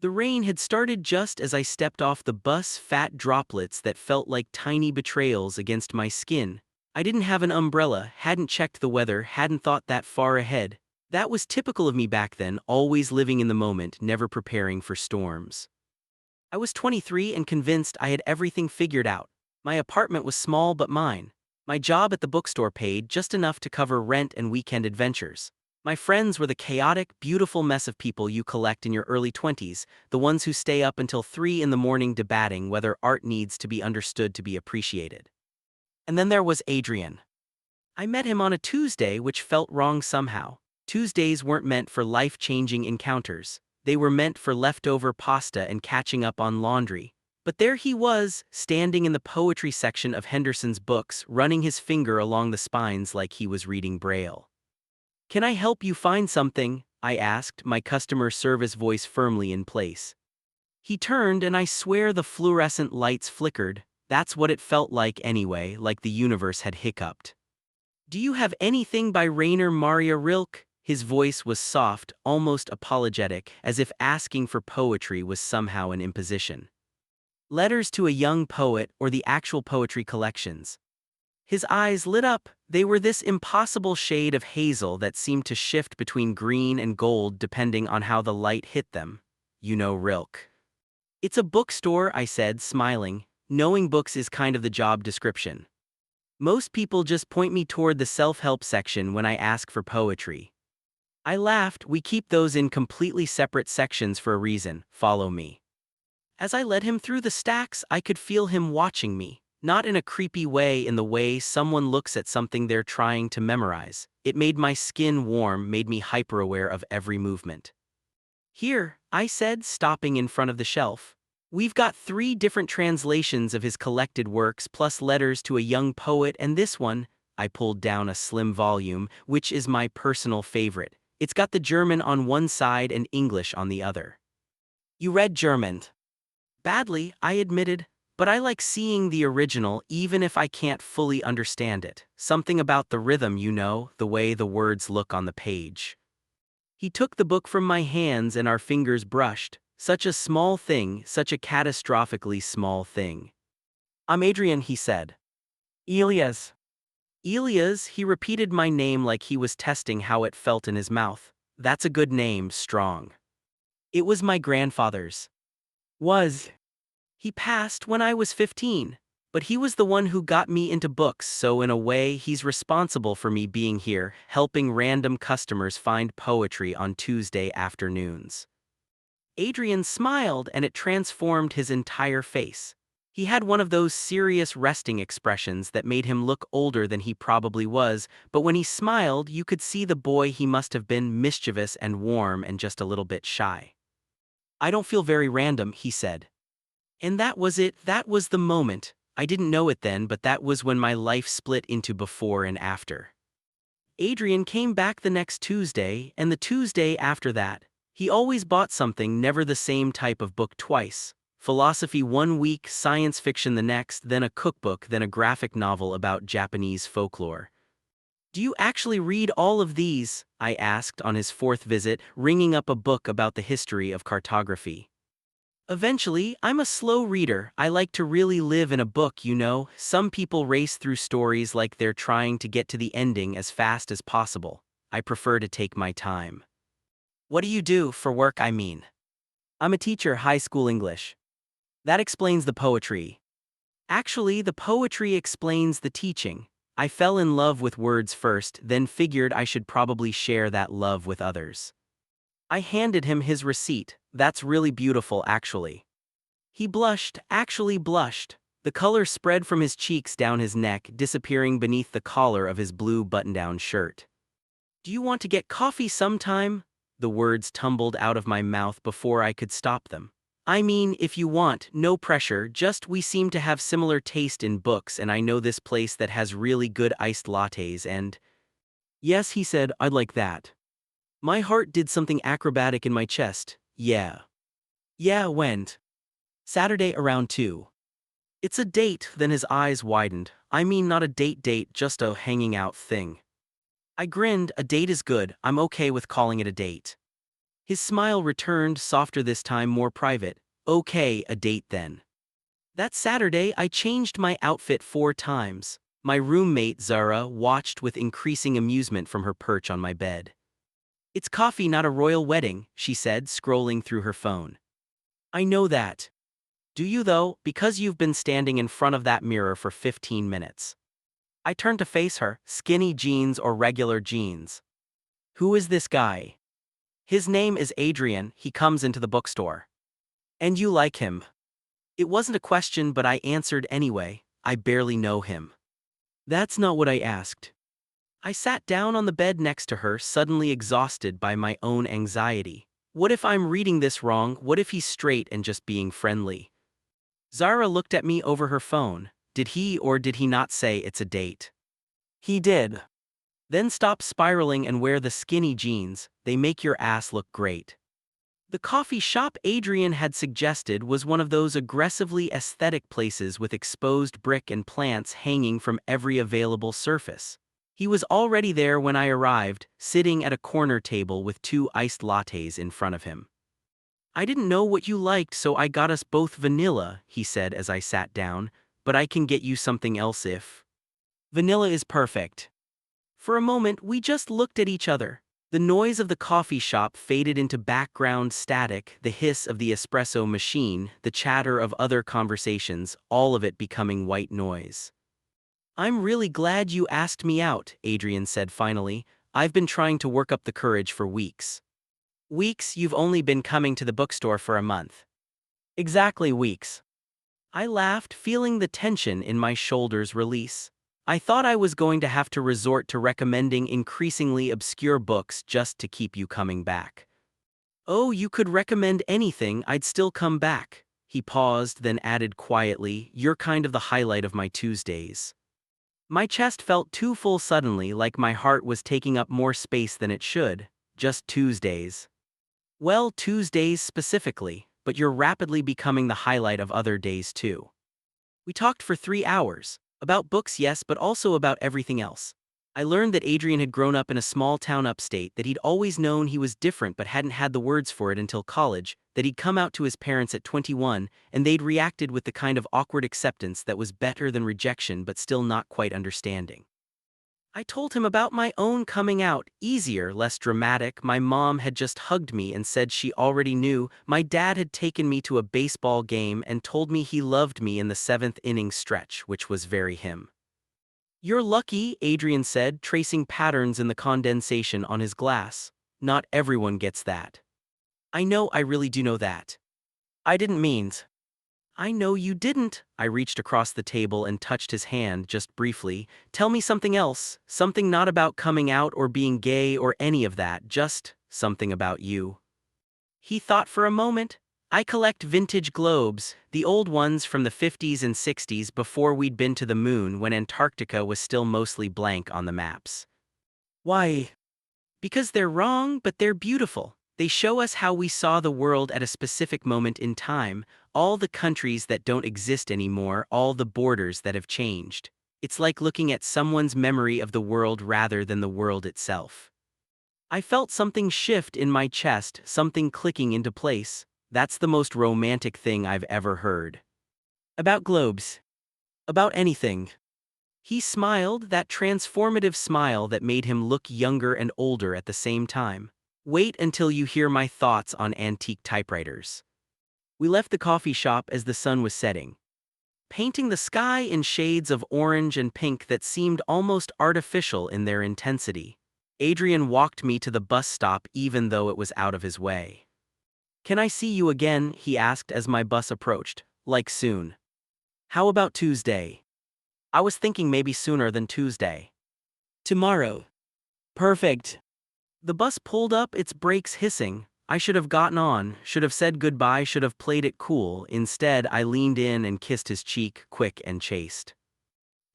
The rain had started just as I stepped off the bus, fat droplets that felt like tiny betrayals against my skin. I didn't have an umbrella, hadn't checked the weather, hadn't thought that far ahead. That was typical of me back then, always living in the moment, never preparing for storms. I was 23 and convinced I had everything figured out. My apartment was small but mine. My job at the bookstore paid just enough to cover rent and weekend adventures. My friends were the chaotic, beautiful mess of people you collect in your early 20s, the ones who stay up until 3 in the morning debating whether art needs to be understood to be appreciated. And then there was Adrian. I met him on a Tuesday, which felt wrong somehow. Tuesdays weren't meant for life-changing encounters. They were meant for leftover pasta and catching up on laundry. But there he was, standing in the poetry section of Henderson's books, running his finger along the spines like he was reading Braille. "Can I help you find something?" I asked, my customer service voice firmly in place. He turned and I swear the fluorescent lights flickered. That's what it felt like anyway, like the universe had hiccuped. "Do you have anything by Rainer Maria Rilke?" His voice was soft, almost apologetic, as if asking for poetry was somehow an imposition. "Letters to a Young Poet or the actual poetry collections?" His eyes lit up. They were this impossible shade of hazel that seemed to shift between green and gold depending on how the light hit them. "You know Rilke." "It's a bookstore," I said, smiling. Knowing books is kind of the job description. Most people just point me toward the self-help section when I ask for poetry. I laughed. "We keep those in completely separate sections for a reason. Follow me." As I led him through the stacks, I could feel him watching me, not in a creepy way, in the way someone looks at something they're trying to memorize. It made my skin warm, made me hyper-aware of every movement. "Here," I said, stopping in front of the shelf. "We've got 3 different translations of his collected works, plus Letters to a Young Poet, and this one." I pulled down a slim volume, which is my personal favorite. It's got the German on one side and English on the other. "You read German?" "Badly," I admitted, "but I like seeing the original even if I can't fully understand it. Something about the rhythm, you know, the way the words look on the page." He took the book from my hands and our fingers brushed. Such a small thing, such a catastrophically small thing. "I'm Adrian," he said. "Elias." "Elias," he repeated my name like he was testing how it felt in his mouth. "That's a good name, Strong." "It was my grandfather's." "Was." "He passed when I was 15. But he was the one who got me into books, so in a way he's responsible for me being here, helping random customers find poetry on Tuesday afternoons." Adrian smiled and it transformed his entire face. He had one of those serious resting expressions that made him look older than he probably was, but when he smiled you could see the boy he must have been, mischievous and warm and just a little bit shy. "I don't feel very random," he said. And that was it, that was the moment. I didn't know it then, but that was when my life split into before and after. Adrian came back the next Tuesday, and the Tuesday after that. He always bought something, never the same type of book twice. Philosophy one week, science fiction the next, then a cookbook, then a graphic novel about Japanese folklore. "Do you actually read all of these?" I asked on his 4th visit, ringing up a book about the history of cartography. "Eventually, I'm a slow reader. I like to really live in a book, you know. Some people race through stories like they're trying to get to the ending as fast as possible. I prefer to take my time." "What do you do for work, I mean?" "I'm a teacher, high school English." "That explains the poetry." "Actually, the poetry explains the teaching. I fell in love with words first, then figured I should probably share that love with others." I handed him his receipt. "That's really beautiful, actually." He blushed, actually blushed. The color spread from his cheeks down his neck, disappearing beneath the collar of his blue button-down shirt. "Do you want to get coffee sometime?" The words tumbled out of my mouth before I could stop them. "I mean, if you want, no pressure, just we seem to have similar taste in books and I know this place that has really good iced lattes and—" "Yes," he said, "I'd like that." My heart did something acrobatic in my chest. "Yeah." "Yeah, when?" "Saturday around 2. "It's a date," then his eyes widened. "I mean not a date, just a hanging out thing." I grinned. "A date is good, I'm okay with calling it a date." His smile returned, softer this time, more private. Okay, a date then. That Saturday, I changed my outfit 4 times. My roommate, Zara, watched with increasing amusement from her perch on my bed. It's coffee, not a royal wedding, she said, scrolling through her phone. I know that. Do you though? Because you've been standing in front of that mirror for 15 minutes. I turned to face her, skinny jeans or regular jeans. Who is this guy? His name is Adrian, he comes into the bookstore. And you like him? It wasn't a question, but I answered anyway. I barely know him. That's not what I asked. I sat down on the bed next to her, suddenly exhausted by my own anxiety. What if I'm reading this wrong? What if he's straight and just being friendly? Zara looked at me over her phone. Did he or did he not say it's a date? He did. Then stop spiraling and wear the skinny jeans, they make your ass look great. The coffee shop Adrian had suggested was one of those aggressively aesthetic places with exposed brick and plants hanging from every available surface. He was already there when I arrived, sitting at a corner table with 2 iced lattes in front of him. I didn't know what you liked, so I got us both vanilla, he said as I sat down, but I can get you something else if. Vanilla is perfect. For a moment, we just looked at each other. The noise of the coffee shop faded into background static, the hiss of the espresso machine, the chatter of other conversations, all of it becoming white noise. I'm really glad you asked me out, Adrian said finally. I've been trying to work up the courage for weeks. Weeks? You've only been coming to the bookstore for a month. Exactly, weeks. I laughed, feeling the tension in my shoulders release. I thought I was going to have to resort to recommending increasingly obscure books just to keep you coming back. Oh, you could recommend anything, I'd still come back. He paused, then added quietly, you're kind of the highlight of my Tuesdays. My chest felt too full suddenly, like my heart was taking up more space than it should. Just Tuesdays. Well, Tuesdays specifically, but you're rapidly becoming the highlight of other days too. We talked for 3 hours. About books, yes, but also about everything else. I learned that Adrian had grown up in a small town upstate, that he'd always known he was different but hadn't had the words for it until college, that he'd come out to his parents at 21, and they'd reacted with the kind of awkward acceptance that was better than rejection but still not quite understanding. I told him about my own coming out, easier, less dramatic. My mom had just hugged me and said she already knew. My dad had taken me to a baseball game and told me he loved me in the 7th inning stretch, which was very him. You're lucky, Adrian said, tracing patterns in the condensation on his glass. Not everyone gets that. I know, I really do know that. I didn't mean. I know you didn't. I reached across the table and touched his hand just briefly. Tell me something else, something not about coming out or being gay or any of that, just something about you. He thought for a moment. I collect vintage globes, the old ones from the 50s and 60s before we'd been to the moon when Antarctica was still mostly blank on the maps. Why? Because they're wrong, but they're beautiful. They show us how we saw the world at a specific moment in time, all the countries that don't exist anymore, all the borders that have changed. It's like looking at someone's memory of the world rather than the world itself. I felt something shift in my chest, something clicking into place. That's the most romantic thing I've ever heard. About globes. About anything. He smiled, that transformative smile that made him look younger and older at the same time. Wait until you hear my thoughts on antique typewriters. We left the coffee shop as the sun was setting, painting the sky in shades of orange and pink that seemed almost artificial in their intensity. Adrian walked me to the bus stop even though it was out of his way. Can I see you again? He asked as my bus approached. Like soon. How about Tuesday? I was thinking maybe sooner than Tuesday. Tomorrow. Perfect. The bus pulled up, its brakes hissing. I should have gotten on, should have said goodbye, should have played it cool. Instead, I leaned in and kissed his cheek, quick and chaste.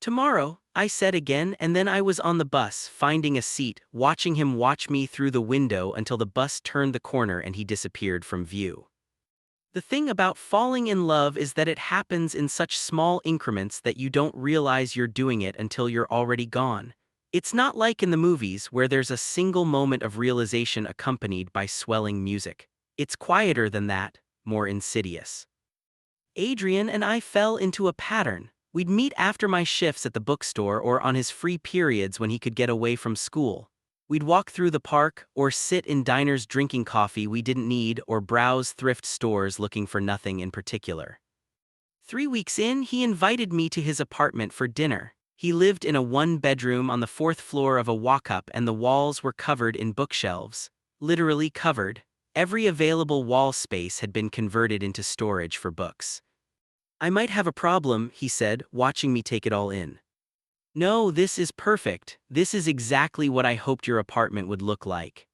Tomorrow, I said again, and then I was on the bus, finding a seat, watching him watch me through the window until the bus turned the corner and he disappeared from view. The thing about falling in love is that it happens in such small increments that you don't realize you're doing it until you're already gone. It's not like in the movies where there's a single moment of realization accompanied by swelling music. It's quieter than that, more insidious. Adrian and I fell into a pattern. We'd meet after my shifts at the bookstore or on his free periods when he could get away from school. We'd walk through the park or sit in diners drinking coffee we didn't need or browse thrift stores looking for nothing in particular. 3 weeks in, he invited me to his apartment for dinner. He lived in a one-bedroom on the fourth floor of a walk-up and the walls were covered in bookshelves. Literally covered. Every available wall space had been converted into storage for books. I might have a problem, he said, watching me take it all in. No, this is perfect. This is exactly what I hoped your apartment would look like.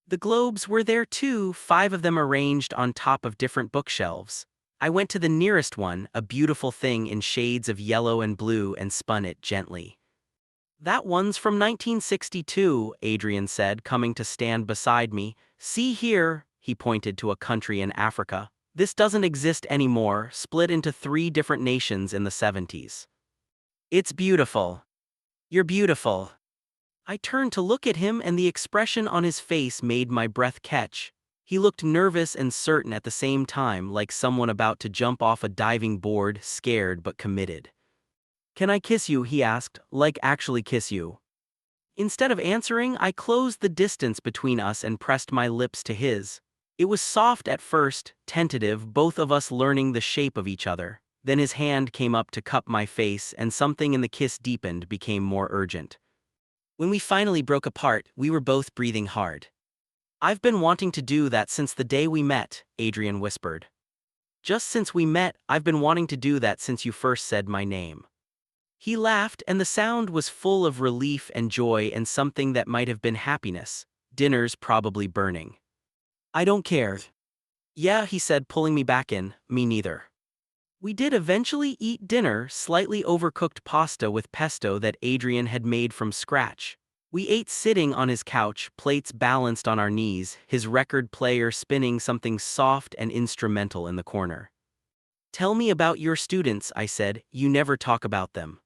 The globes were there too, 5 of them arranged on top of different bookshelves. I went to the nearest one, a beautiful thing in shades of yellow and blue, and spun it gently. That one's from 1962, Adrian said, coming to stand beside me. See here, he pointed to a country in Africa. This doesn't exist anymore, split into 3 different nations in the 70s. It's beautiful. You're beautiful. I turned to look at him and the expression on his face made my breath catch. He looked nervous and certain at the same time, like someone about to jump off a diving board, scared but committed. Can I kiss you? He asked, like actually kiss you. Instead of answering, I closed the distance between us and pressed my lips to his. It was soft at first, tentative, both of us learning the shape of each other. Then his hand came up to cup my face and something in the kiss deepened, became more urgent. When we finally broke apart, we were both breathing hard. I've been wanting to do that since the day we met, Adrian whispered. Just since we met, I've been wanting to do that since you first said my name. He laughed and the sound was full of relief and joy and something that might have been happiness. Dinner's probably burning. I don't care. Yeah, he said, pulling me back in, me neither. We did eventually eat dinner, slightly overcooked pasta with pesto that Adrian had made from scratch. We ate sitting on his couch, plates balanced on our knees, his record player spinning something soft and instrumental in the corner. Tell me about your students, I said, you never talk about them.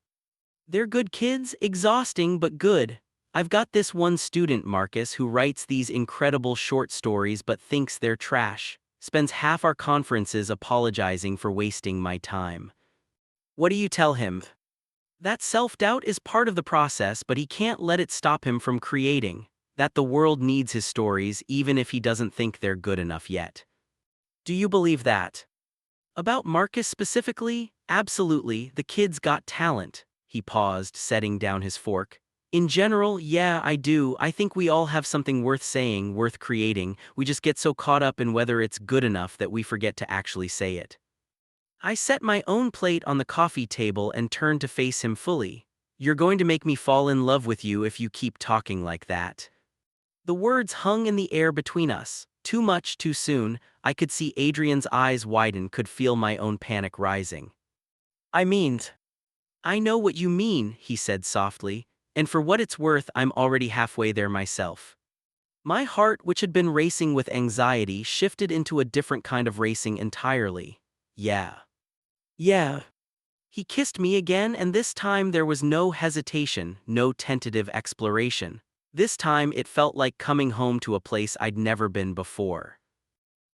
They're good kids, exhausting but good. I've got this one student, Marcus, who writes these incredible short stories but thinks they're trash. Spends half our conferences apologizing for wasting my time. What do you tell him? That self-doubt is part of the process, but he can't let it stop him from creating. That the world needs his stories even if he doesn't think they're good enough yet. Do you believe that? About Marcus specifically? Absolutely, the kid's got talent. He paused, setting down his fork. In general, yeah, I do. I think we all have something worth saying, worth creating. We just get so caught up in whether it's good enough that we forget to actually say it. I set my own plate on the coffee table and turned to face him fully. You're going to make me fall in love with you if you keep talking like that. The words hung in the air between us. Too much, too soon. I could see Adrian's eyes widen, could feel my own panic rising. I know what you mean, he said softly. And for what it's worth, I'm already halfway there myself. My heart, which had been racing with anxiety, shifted into a different kind of racing entirely. Yeah. He kissed me again, and this time there was no hesitation, no tentative exploration. This time it felt like coming home to a place I'd never been before.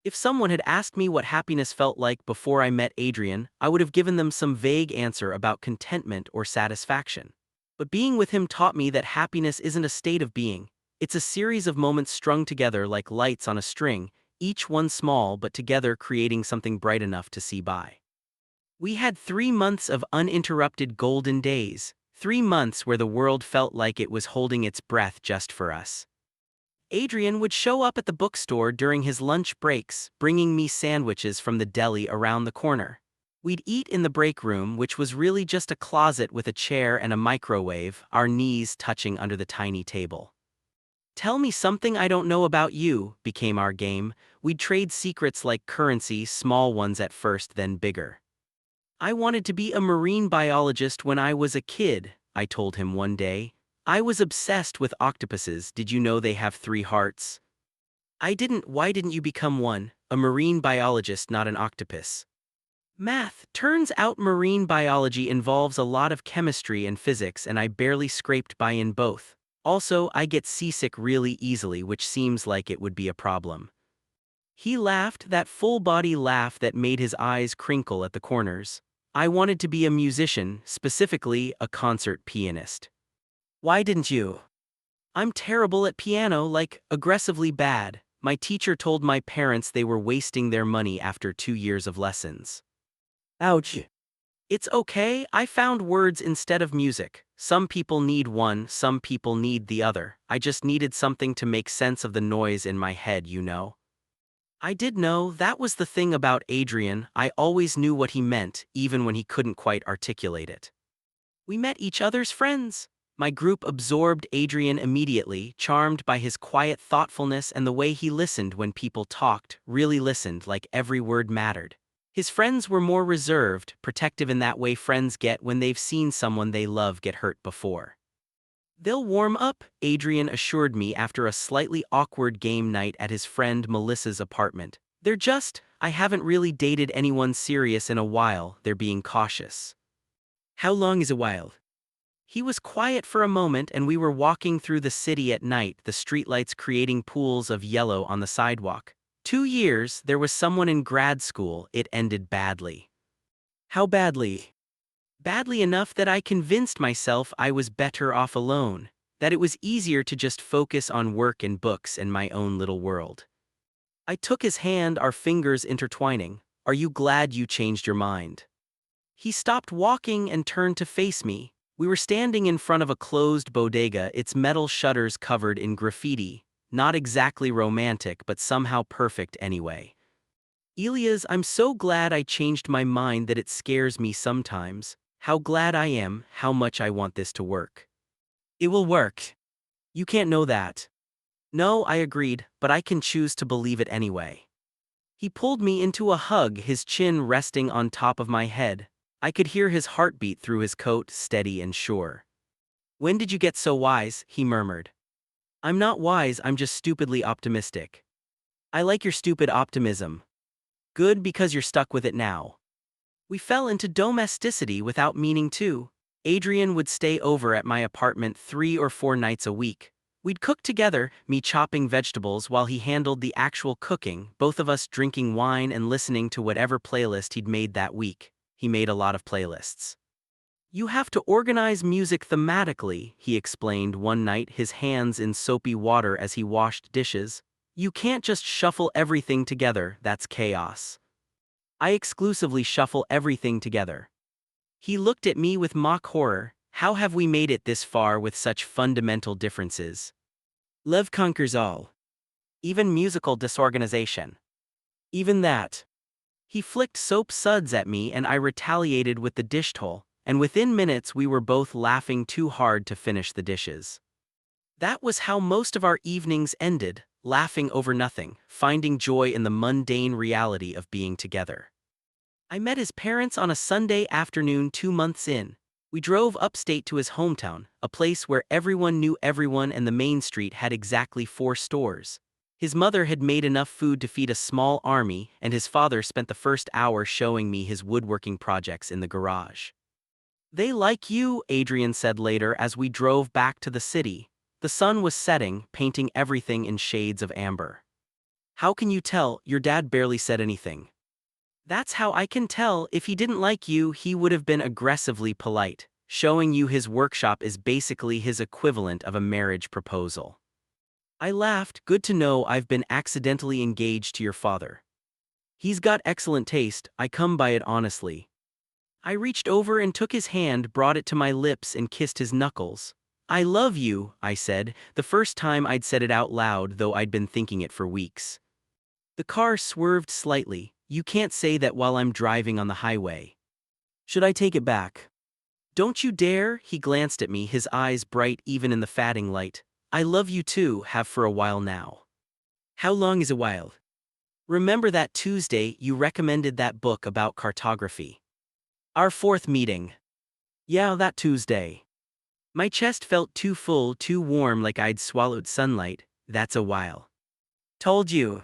If someone had asked me what happiness felt like before I met Adrian, I would have given them some vague answer about contentment or satisfaction. But being with him taught me that happiness isn't a state of being. It's a series of moments strung together like lights on a string, each one small but together creating something bright enough to see by. We had 3 months of uninterrupted golden days, 3 months where the world felt like it was holding its breath just for us. Adrian would show up at the bookstore during his lunch breaks, bringing me sandwiches from the deli around the corner. We'd eat in the break room, which was really just a closet with a chair and a microwave, our knees touching under the tiny table. Tell me something I don't know about you, became our game. We'd trade secrets like currency, small ones at first, then bigger. I wanted to be a marine biologist when I was a kid, I told him one day. I was obsessed with octopuses. Did you know they have 3 hearts? I didn't. Why didn't you become one? A marine biologist, not an octopus. Math. Turns out marine biology involves a lot of chemistry and physics, and I barely scraped by in both. Also, I get seasick really easily, which seems like it would be a problem. He laughed, that full-body laugh that made his eyes crinkle at the corners. I wanted to be a musician, specifically a concert pianist. Why didn't you? I'm terrible at piano, like, aggressively bad. My teacher told my parents they were wasting their money after 2 years of lessons. Ouch. It's okay, I found words instead of music. Some people need one, some people need the other. I just needed something to make sense of the noise in my head, you know. I did know, that was the thing about Adrian, I always knew what he meant, even when he couldn't quite articulate it. We met each other's friends. My group absorbed Adrian immediately, charmed by his quiet thoughtfulness and the way he listened when people talked, really listened, like every word mattered. His friends were more reserved, protective in that way friends get when they've seen someone they love get hurt before. They'll warm up, Adrian assured me after a slightly awkward game night at his friend Melissa's apartment. I haven't really dated anyone serious in a while, they're being cautious. How long is a while? He was quiet for a moment and we were walking through the city at night, the streetlights creating pools of yellow on the sidewalk. 2 years, there was someone in grad school, it ended badly. How badly? Badly enough that I convinced myself I was better off alone, that it was easier to just focus on work and books and my own little world. I took his hand, our fingers intertwining. Are you glad you changed your mind? He stopped walking and turned to face me. We were standing in front of a closed bodega, its metal shutters covered in graffiti. Not exactly romantic, but somehow perfect anyway. Elias, I'm so glad I changed my mind that it scares me sometimes. How glad I am, how much I want this to work. It will work. You can't know that. No, I agreed, but I can choose to believe it anyway. He pulled me into a hug, his chin resting on top of my head. I could hear his heartbeat through his coat, steady and sure. When did you get so wise? He murmured. I'm not wise, I'm just stupidly optimistic. I like your stupid optimism. Good, because you're stuck with it now. We fell into domesticity without meaning to. Adrian would stay over at my apartment 3 or 4 nights a week. We'd cook together, me chopping vegetables while he handled the actual cooking, both of us drinking wine and listening to whatever playlist he'd made that week. He made a lot of playlists. You have to organize music thematically, he explained one night, his hands in soapy water as he washed dishes. You can't just shuffle everything together, that's chaos. I exclusively shuffle everything together. He looked at me with mock horror. How have we made it this far with such fundamental differences? Love conquers all. Even musical disorganization. Even that. He flicked soap suds at me and I retaliated with the dish towel, and within minutes we were both laughing too hard to finish the dishes. That was how most of our evenings ended, laughing over nothing, finding joy in the mundane reality of being together. I met his parents on a Sunday afternoon 2 months in. We drove upstate to his hometown, a place where everyone knew everyone and the main street had exactly 4 stores. His mother had made enough food to feed a small army, and his father spent the first hour showing me his woodworking projects in the garage. They like you, Adrian said later as we drove back to the city. The sun was setting, painting everything in shades of amber. How can you tell? Your dad barely said anything. That's how I can tell. If he didn't like you, he would have been aggressively polite, showing you his workshop is basically his equivalent of a marriage proposal. I laughed. Good to know I've been accidentally engaged to your father. He's got excellent taste, I come by it honestly. I reached over and took his hand, brought it to my lips and kissed his knuckles. I love you, I said, the first time I'd said it out loud, though I'd been thinking it for weeks. The car swerved slightly. You can't say that while I'm driving on the highway. Should I take it back? Don't you dare, he glanced at me, his eyes bright even in the fading light. I love you too, have for a while now. How long is a while? Remember that Tuesday you recommended that book about cartography? Our 4th meeting. Yeah, that Tuesday. My chest felt too full, too warm, like I'd swallowed sunlight. That's a while. Told you.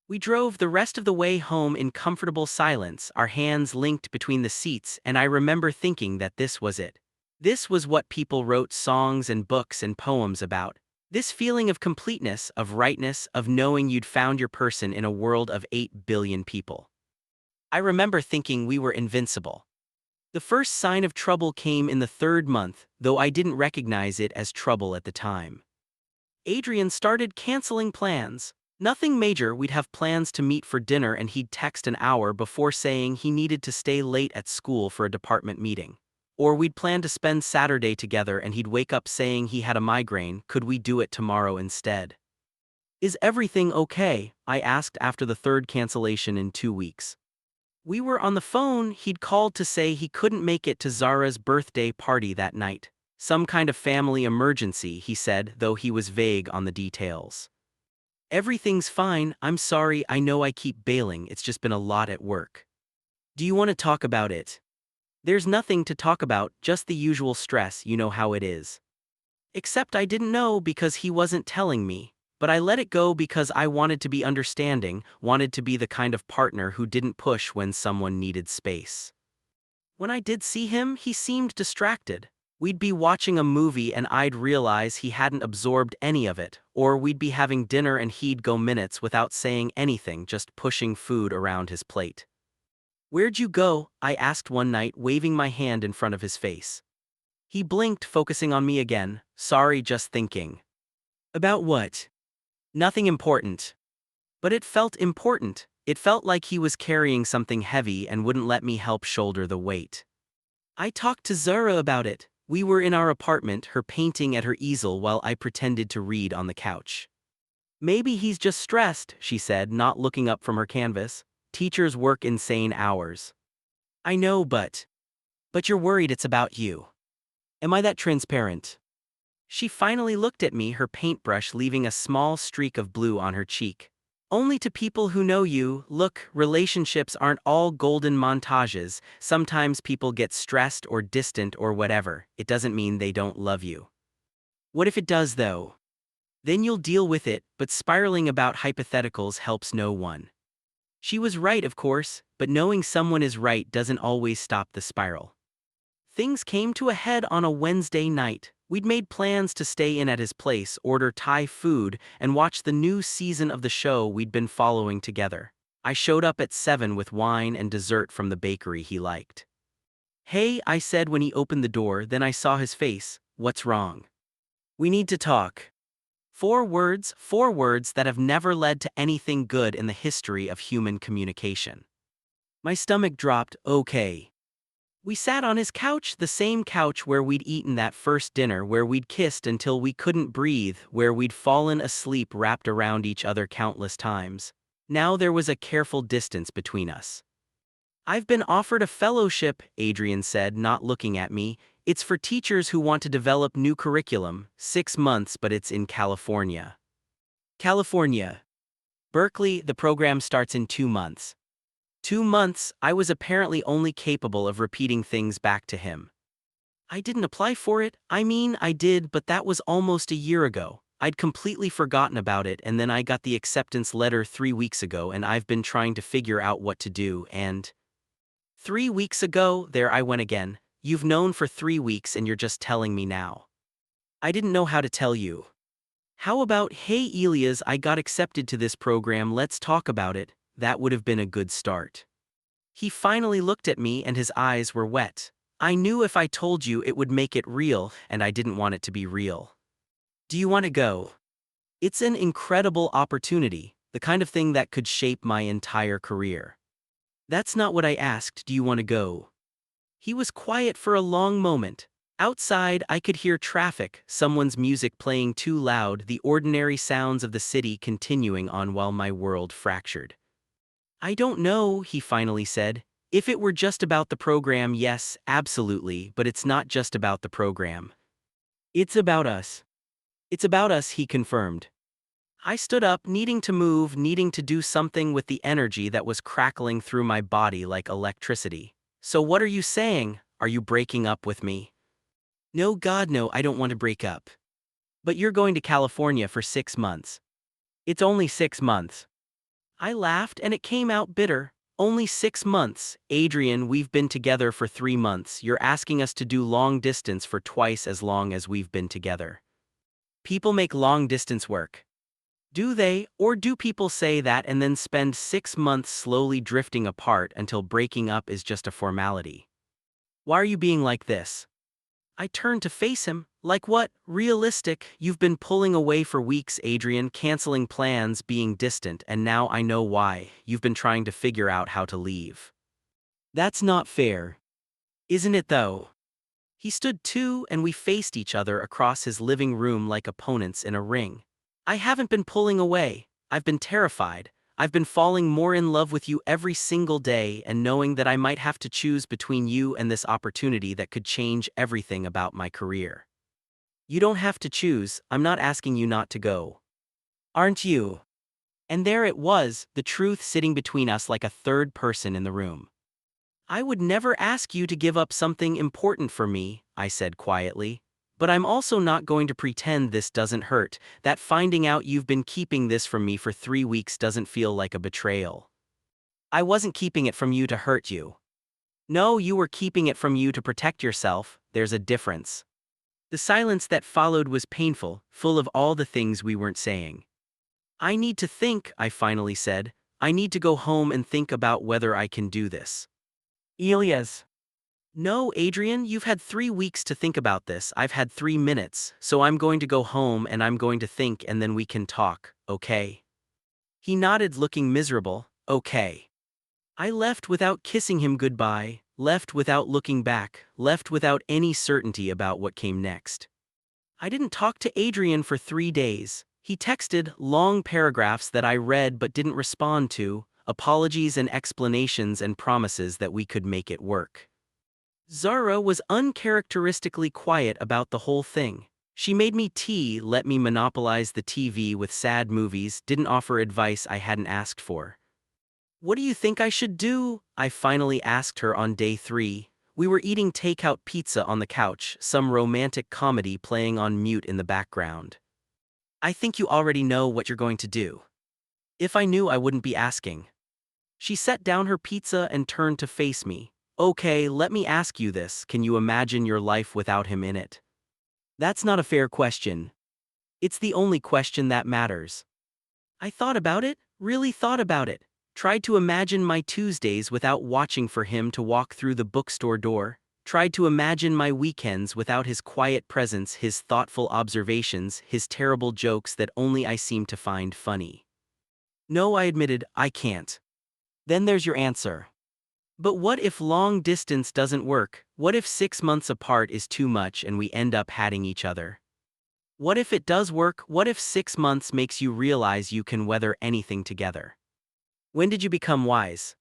We drove the rest of the way home in comfortable silence, our hands linked between the seats, and I remember thinking that this was it. This was what people wrote songs and books and poems about. This feeling of completeness, of rightness, of knowing you'd found your person in a world of 8 billion people. I remember thinking we were invincible. The first sign of trouble came in the third month, though I didn't recognize it as trouble at the time. Adrian started canceling plans. Nothing major, we'd have plans to meet for dinner and he'd text an hour before saying he needed to stay late at school for a department meeting. Or we'd plan to spend Saturday together and he'd wake up saying he had a migraine, could we do it tomorrow instead? Is everything okay? I asked after the third cancellation in 2 weeks. We were on the phone, he'd called to say he couldn't make it to Zara's birthday party that night. Some kind of family emergency, he said, though he was vague on the details. Everything's fine, I'm sorry, I know I keep bailing, it's just been a lot at work. Do you want to talk about it? There's nothing to talk about, just the usual stress, you know how it is. Except I didn't know because he wasn't telling me. But I let it go because I wanted to be understanding, wanted to be the kind of partner who didn't push when someone needed space. When I did see him, he seemed distracted. We'd be watching a movie and I'd realize he hadn't absorbed any of it, or we'd be having dinner and he'd go minutes without saying anything, just pushing food around his plate. "Where'd you go?" I asked one night, waving my hand in front of his face. He blinked, focusing on me again. "Sorry, just thinking." "About what?" "Nothing important." But it felt important. It felt like he was carrying something heavy and wouldn't let me help shoulder the weight. I talked to Zara about it. We were in our apartment, her painting at her easel while I pretended to read on the couch. "Maybe he's just stressed," she said, not looking up from her canvas. "Teachers work insane hours." "I know, but you're worried it's about you. Am I that transparent?" She finally looked at me, her paintbrush leaving a small streak of blue on her cheek. "Only to people who know you. Look, relationships aren't all golden montages. Sometimes people get stressed or distant or whatever. It doesn't mean they don't love you." "What if it does, though?" "Then you'll deal with it, but spiraling about hypotheticals helps no one." She was right, of course, but knowing someone is right doesn't always stop the spiral. Things came to a head on a Wednesday night. We'd made plans to stay in at his place, order Thai food, and watch the new season of the show we'd been following together. I showed up at 7 with wine and dessert from the bakery he liked. "Hey," I said when he opened the door, then I saw his face. "What's wrong?" "We need to talk." 4 words that have never led to anything good in the history of human communication. My stomach dropped. "Okay." We sat on his couch, the same couch where we'd eaten that first dinner, where we'd kissed until we couldn't breathe, where we'd fallen asleep wrapped around each other countless times. Now there was a careful distance between us. "I've been offered a fellowship," Adrian said, not looking at me. "It's for teachers who want to develop new curriculum. 6 months, but it's in California." "California." "Berkeley, the program starts in 2 months." 2 months, I was apparently only capable of repeating things back to him. "I didn't apply for it. I mean, I did, but that was almost a year ago. I'd completely forgotten about it, and then I got the acceptance letter 3 weeks ago, and I've been trying to figure out what to do, and..." 3 weeks ago, there I went again. "You've known for 3 weeks and you're just telling me now." "I didn't know how to tell you." "How about, hey Elias, I got accepted to this program, let's talk about it." That would have been a good start. He finally looked at me and his eyes were wet. "I knew if I told you it would make it real, and I didn't want it to be real." "Do you want to go?" "It's an incredible opportunity, the kind of thing that could shape my entire career." "That's not what I asked, do you want to go?" He was quiet for a long moment. Outside, I could hear traffic, someone's music playing too loud, the ordinary sounds of the city continuing on while my world fractured. "I don't know," he finally said. "If it were just about the program, yes, absolutely, but it's not just about the program. It's about us." "It's about us," he confirmed. I stood up, needing to move, needing to do something with the energy that was crackling through my body like electricity. "So what are you saying? Are you breaking up with me?" "No, God, no, I don't want to break up." "But you're going to California for 6 months." "It's only 6 months." I laughed and it came out bitter. Only 6 months. Adrian, we've been together for 3 months. You're asking us to do long distance for twice as long as we've been together. People make long distance work. Do they, or do people say that and then spend 6 months slowly drifting apart until breaking up is just a formality? Why are you being like this? I turned to face him. Like what? Realistic. You've been pulling away for weeks, Adrian, canceling plans, being distant, and now I know why. You've been trying to figure out how to leave. That's not fair. Isn't it though? He stood too, and we faced each other across his living room like opponents in a ring. I haven't been pulling away. I've been terrified. I've been falling more in love with you every single day and knowing that I might have to choose between you and this opportunity that could change everything about my career. You don't have to choose, I'm not asking you not to go. Aren't you? And there it was, the truth sitting between us like a third person in the room. I would never ask you to give up something important for me, I said quietly. But I'm also not going to pretend this doesn't hurt, that finding out you've been keeping this from me for 3 weeks doesn't feel like a betrayal. I wasn't keeping it from you to hurt you. No, you were keeping it from you to protect yourself. There's a difference. The silence that followed was painful, full of all the things we weren't saying. I need to think, I finally said. I need to go home and think about whether I can do this. Elias. No, Adrian, you've had 3 weeks to think about this. I've had 3 minutes, so I'm going to go home and I'm going to think and then we can talk, okay? He nodded, looking miserable. Okay. I left without kissing him goodbye, left without looking back, left without any certainty about what came next. I didn't talk to Adrian for 3 days. He texted long paragraphs that I read but didn't respond to, apologies and explanations and promises that we could make it work. Zara was uncharacteristically quiet about the whole thing. She made me tea, let me monopolize the TV with sad movies, didn't offer advice I hadn't asked for. What do you think I should do? I finally asked her on day 3. We were eating takeout pizza on the couch, some romantic comedy playing on mute in the background. I think you already know what you're going to do. If I knew, I wouldn't be asking. She set down her pizza and turned to face me. Okay, let me ask you this. Can you imagine your life without him in it? That's not a fair question. It's the only question that matters. I thought about it, really thought about it. Tried to imagine my Tuesdays without watching for him to walk through the bookstore door. Tried to imagine my weekends without his quiet presence, his thoughtful observations, his terrible jokes that only I seemed to find funny. No, I admitted, I can't. Then there's your answer. But what if long distance doesn't work? What if 6 months apart is too much and we end up hating each other? What if it does work? What if 6 months makes you realize you can weather anything together? When did you become wise?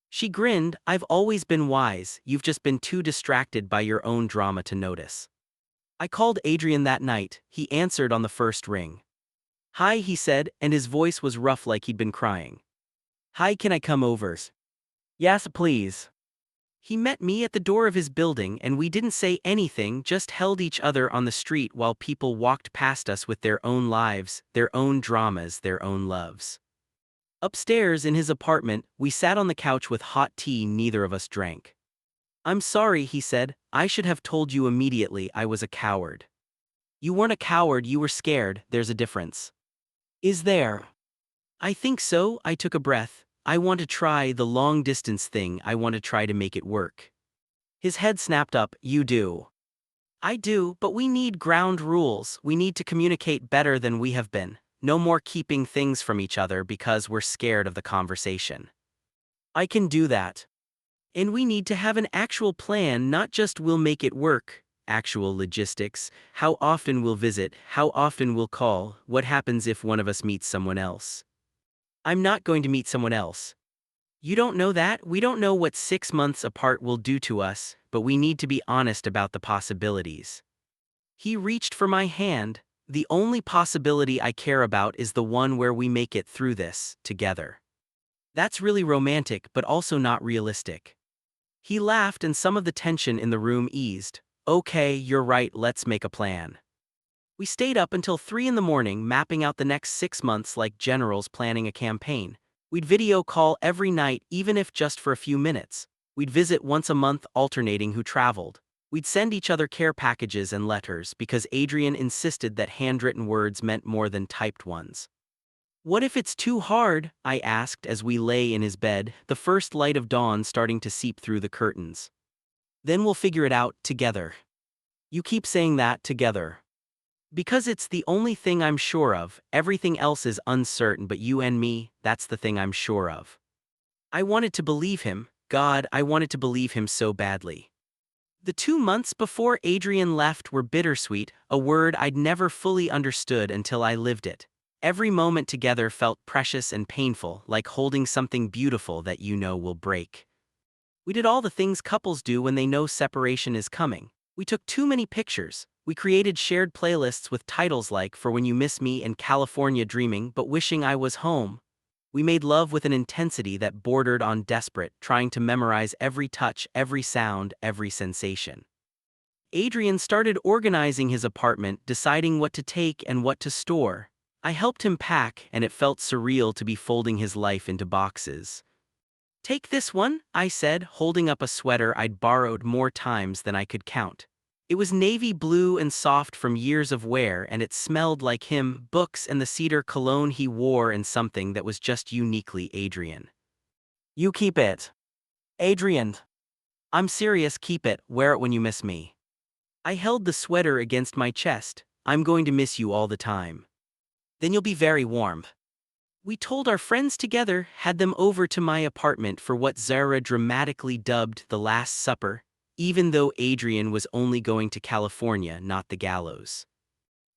She grinned. I've always been wise, you've just been too distracted by your own drama to notice. I called Adrian that night. He answered on the first ring. Hi, he said, and his voice was rough like he'd been crying. Hi, can I come over? Yes, please. He met me at the door of his building and we didn't say anything, just held each other on the street while people walked past us with their own lives, their own dramas, their own loves. Upstairs in his apartment, we sat on the couch with hot tea neither of us drank. I'm sorry, he said, I should have told you immediately I was a coward. You weren't a coward, you were scared, there's a difference. Is there? I think so, I took a breath. I want to try the long distance thing, I want to try to make it work. His head snapped up, you do. I do, but we need ground rules, we need to communicate better than we have been. No more keeping things from each other because we're scared of the conversation. I can do that. And we need to have an actual plan, not just we'll make it work, actual logistics, how often we'll visit, how often we'll call, what happens if one of us meets someone else. I'm not going to meet someone else. You don't know that, we don't know what 6 months apart will do to us, but we need to be honest about the possibilities. He reached for my hand. The only possibility I care about is the one where we make it through this, together. That's really romantic but also not realistic. He laughed and some of the tension in the room eased. Okay, you're right, let's make a plan. We stayed up until 3 in the morning mapping out the next 6 months like generals planning a campaign. We'd video call every night, even if just for a few minutes. We'd visit once a month, alternating who traveled. We'd send each other care packages and letters because Adrian insisted that handwritten words meant more than typed ones. What if it's too hard? I asked as we lay in his bed, the first light of dawn starting to seep through the curtains. Then we'll figure it out together. You keep saying that, together. Because it's the only thing I'm sure of. Everything else is uncertain, but you and me, that's the thing I'm sure of. I wanted to believe him. God, I wanted to believe him so badly. The 2 months before Adrian left were bittersweet, a word I'd never fully understood until I lived it. Every moment together felt precious and painful, like holding something beautiful that you know will break. We did all the things couples do when they know separation is coming. We took too many pictures. We created shared playlists with titles like For When You Miss Me and California Dreaming but Wishing I Was Home. We made love with an intensity that bordered on desperate, trying to memorize every touch, every sound, every sensation. Adrian started organizing his apartment, deciding what to take and what to store. I helped him pack, and it felt surreal to be folding his life into boxes. Take this one, I said, holding up a sweater I'd borrowed more times than I could count. It was navy blue and soft from years of wear, and it smelled like him, books and the cedar cologne he wore, and something that was just uniquely Adrian. You keep it. Adrian. I'm serious, keep it, wear it when you miss me. I held the sweater against my chest. I'm going to miss you all the time. Then you'll be very warm. We told our friends together, had them over to my apartment for what Zara dramatically dubbed the Last Supper, even though Adrian was only going to California, not the gallows.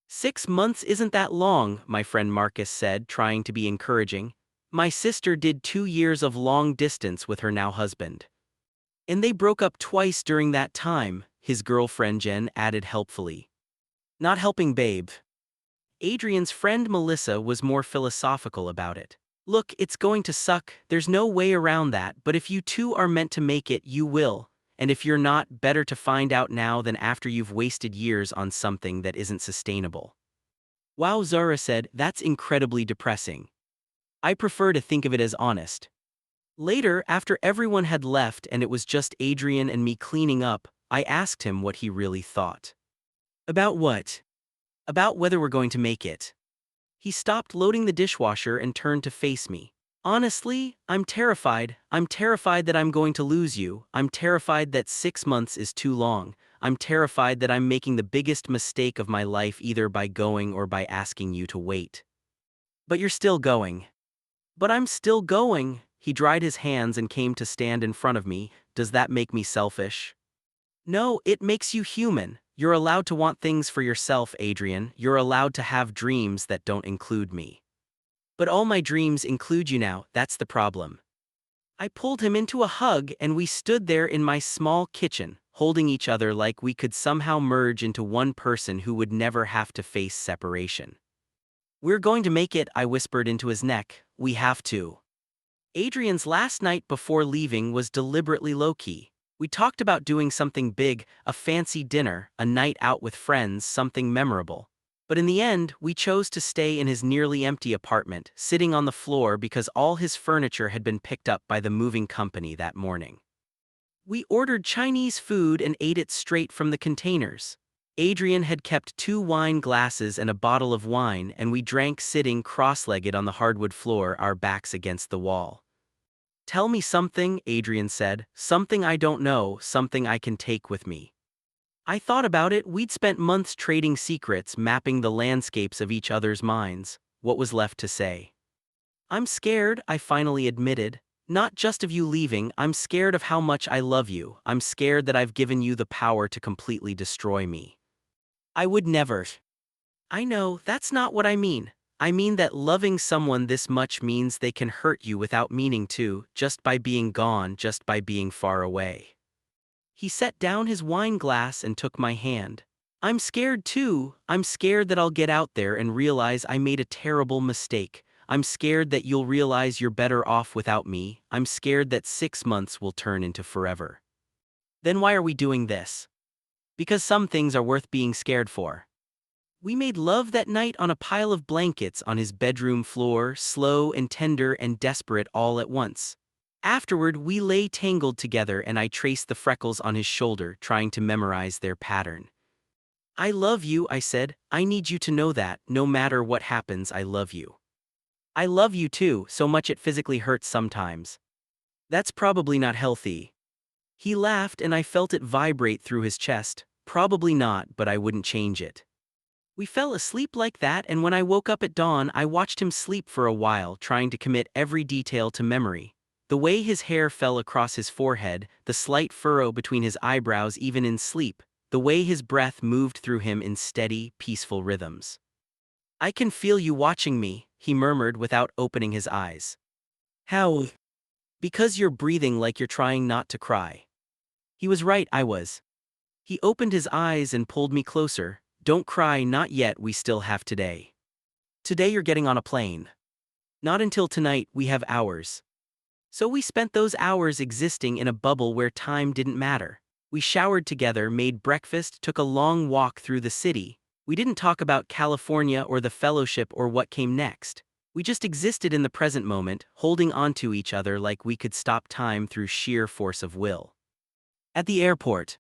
6 months isn't that long, my friend Marcus said, trying to be encouraging. My sister did 2 years of long distance with her now husband. And they broke up twice during that time, his girlfriend Jen added helpfully. Not helping, babe. Adrian's friend Melissa was more philosophical about it. Look, it's going to suck, there's no way around that, but if you two are meant to make it, you will. And if you're not, better to find out now than after you've wasted years on something that isn't sustainable. Wow, Zara said, that's incredibly depressing. I prefer to think of it as honest. Later, after everyone had left and it was just Adrian and me cleaning up, I asked him what he really thought. About what? About whether we're going to make it. He stopped loading the dishwasher and turned to face me. Honestly, I'm terrified. I'm terrified that I'm going to lose you. I'm terrified that 6 months is too long. I'm terrified that I'm making the biggest mistake of my life, either by going or by asking you to wait. But you're still going. But I'm still going. He dried his hands and came to stand in front of me. Does that make me selfish? No, it makes you human. You're allowed to want things for yourself, Adrian. You're allowed to have dreams that don't include me. But all my dreams include you now, that's the problem. I pulled him into a hug and we stood there in my small kitchen, holding each other like we could somehow merge into one person who would never have to face separation. We're going to make it, I whispered into his neck. We have to. Adrian's last night before leaving was deliberately low-key. We talked about doing something big, a fancy dinner, a night out with friends, something memorable. But in the end, we chose to stay in his nearly empty apartment, sitting on the floor because all his furniture had been picked up by the moving company that morning. We ordered Chinese food and ate it straight from the containers. Adrian had kept 2 wine glasses and a bottle of wine, and we drank sitting cross-legged on the hardwood floor, our backs against the wall. Tell me something, Adrian said, something I don't know, something I can take with me. I thought about it. We'd spent months trading secrets, mapping the landscapes of each other's minds. What was left to say? I'm scared, I finally admitted. Not just of you leaving, I'm scared of how much I love you. I'm scared that I've given you the power to completely destroy me. I would never. I know, that's not what I mean. I mean that loving someone this much means they can hurt you without meaning to, just by being gone, just by being far away. He set down his wine glass and took my hand. I'm scared too. I'm scared that I'll get out there and realize I made a terrible mistake. I'm scared that you'll realize you're better off without me. I'm scared that 6 months will turn into forever. Then why are we doing this? Because some things are worth being scared for. We made love that night on a pile of blankets on his bedroom floor, slow and tender and desperate all at once. Afterward, we lay tangled together and I traced the freckles on his shoulder, trying to memorize their pattern. I love you, I said. I need you to know that, no matter what happens, I love you. I love you too, so much it physically hurts sometimes. That's probably not healthy. He laughed and I felt it vibrate through his chest. Probably not, but I wouldn't change it. We fell asleep like that, and when I woke up at dawn, I watched him sleep for a while, trying to commit every detail to memory. The way his hair fell across his forehead, the slight furrow between his eyebrows even in sleep, the way his breath moved through him in steady, peaceful rhythms. I can feel you watching me, he murmured without opening his eyes. How? Because you're breathing like you're trying not to cry. He was right, I was. He opened his eyes and pulled me closer. Don't cry, not yet, we still have today. Today you're getting on a plane. Not until tonight, we have hours. So we spent those hours existing in a bubble where time didn't matter. We showered together, made breakfast, took a long walk through the city. We didn't talk about California or the fellowship or what came next. We just existed in the present moment, holding onto each other like we could stop time through sheer force of will. At the airport,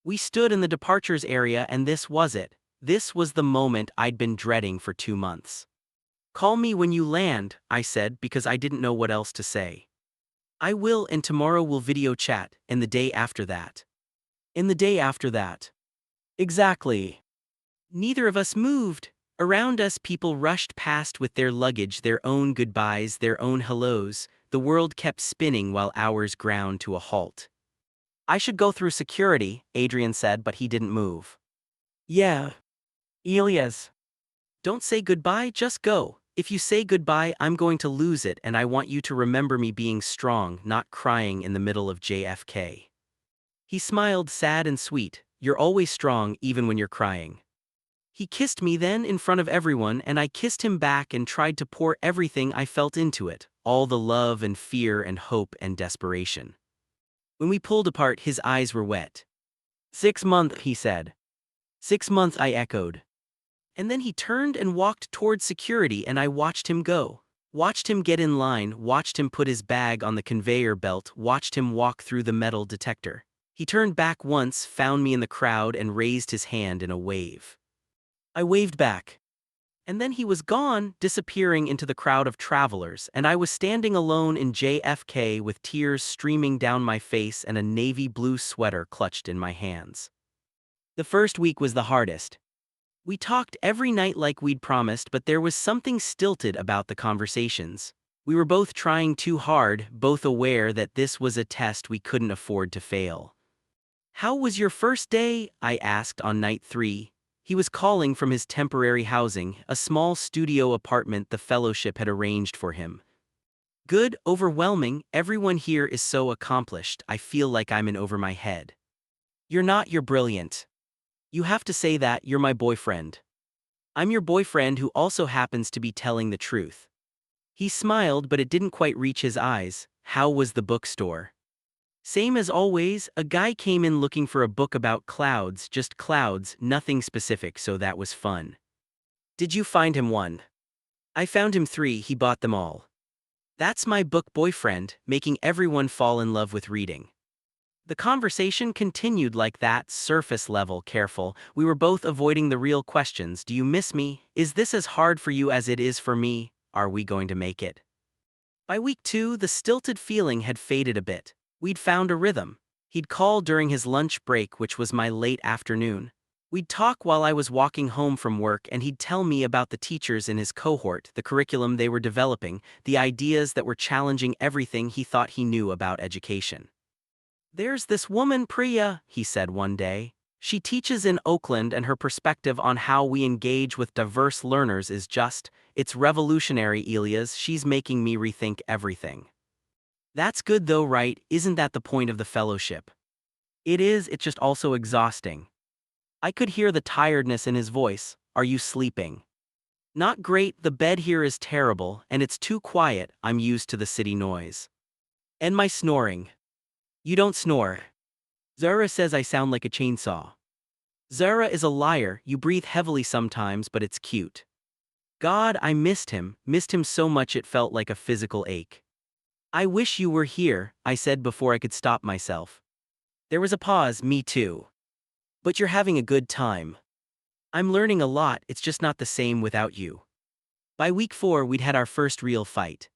we stood in the departures area and this was it. This was the moment I'd been dreading for 2 months. Call me when you land, I said because I didn't know what else to say. I will, and tomorrow we'll video chat, and the day after that. And the day after that. Exactly. Neither of us moved. Around us people rushed past with their luggage, their own goodbyes, their own hellos. The world kept spinning while ours ground to a halt. I should go through security, Adrian said, but he didn't move. Yeah. Elias. Don't say goodbye, just go. If you say goodbye, I'm going to lose it, and I want you to remember me being strong, not crying in the middle of JFK. He smiled, sad and sweet. You're always strong, even when you're crying. He kissed me then in front of everyone, and I kissed him back and tried to pour everything I felt into it, all the love and fear and hope and desperation. When we pulled apart, his eyes were wet. 6 months, he said. 6 months, I echoed. And then he turned and walked toward security and I watched him go. Watched him get in line, watched him put his bag on the conveyor belt, watched him walk through the metal detector. He turned back once, found me in the crowd and raised his hand in a wave. I waved back. And then he was gone, disappearing into the crowd of travelers, and I was standing alone in JFK with tears streaming down my face and a navy blue sweater clutched in my hands. The first week was the hardest. We talked every night like we'd promised, but there was something stilted about the conversations. We were both trying too hard, both aware that this was a test we couldn't afford to fail. How was your first day? I asked on night 3. He was calling from his temporary housing, a small studio apartment the fellowship had arranged for him. Good, overwhelming, everyone here is so accomplished, I feel like I'm in over my head. You're not, you're brilliant. You have to say that, you're my boyfriend. I'm your boyfriend who also happens to be telling the truth. He smiled, but it didn't quite reach his eyes. How was the bookstore? Same as always, a guy came in looking for a book about clouds, just clouds, nothing specific, so that was fun. Did you find him one? I found him 3, he bought them all. That's my book boyfriend, making everyone fall in love with reading. The conversation continued like that, surface level, careful. We were both avoiding the real questions. Do you miss me? Is this as hard for you as it is for me? Are we going to make it? By week 2, the stilted feeling had faded a bit. We'd found a rhythm. He'd call during his lunch break, which was my late afternoon. We'd talk while I was walking home from work, and he'd tell me about the teachers in his cohort, the curriculum they were developing, the ideas that were challenging everything he thought he knew about education. There's this woman Priya, he said one day. She teaches in Oakland and her perspective on how we engage with diverse learners is it's revolutionary, Elias. She's making me rethink everything. That's good though, right? Isn't that the point of the fellowship? It is, it's just also exhausting. I could hear the tiredness in his voice. Are you sleeping? Not great, the bed here is terrible, and it's too quiet, I'm used to the city noise. And my snoring. You don't snore. Zara says I sound like a chainsaw. Zara is a liar, you breathe heavily sometimes, but it's cute. God, I missed him so much it felt like a physical ache. I wish you were here, I said before I could stop myself. There was a pause, me too. But you're having a good time. I'm learning a lot, it's just not the same without you. By week 4, we'd had our first real fight.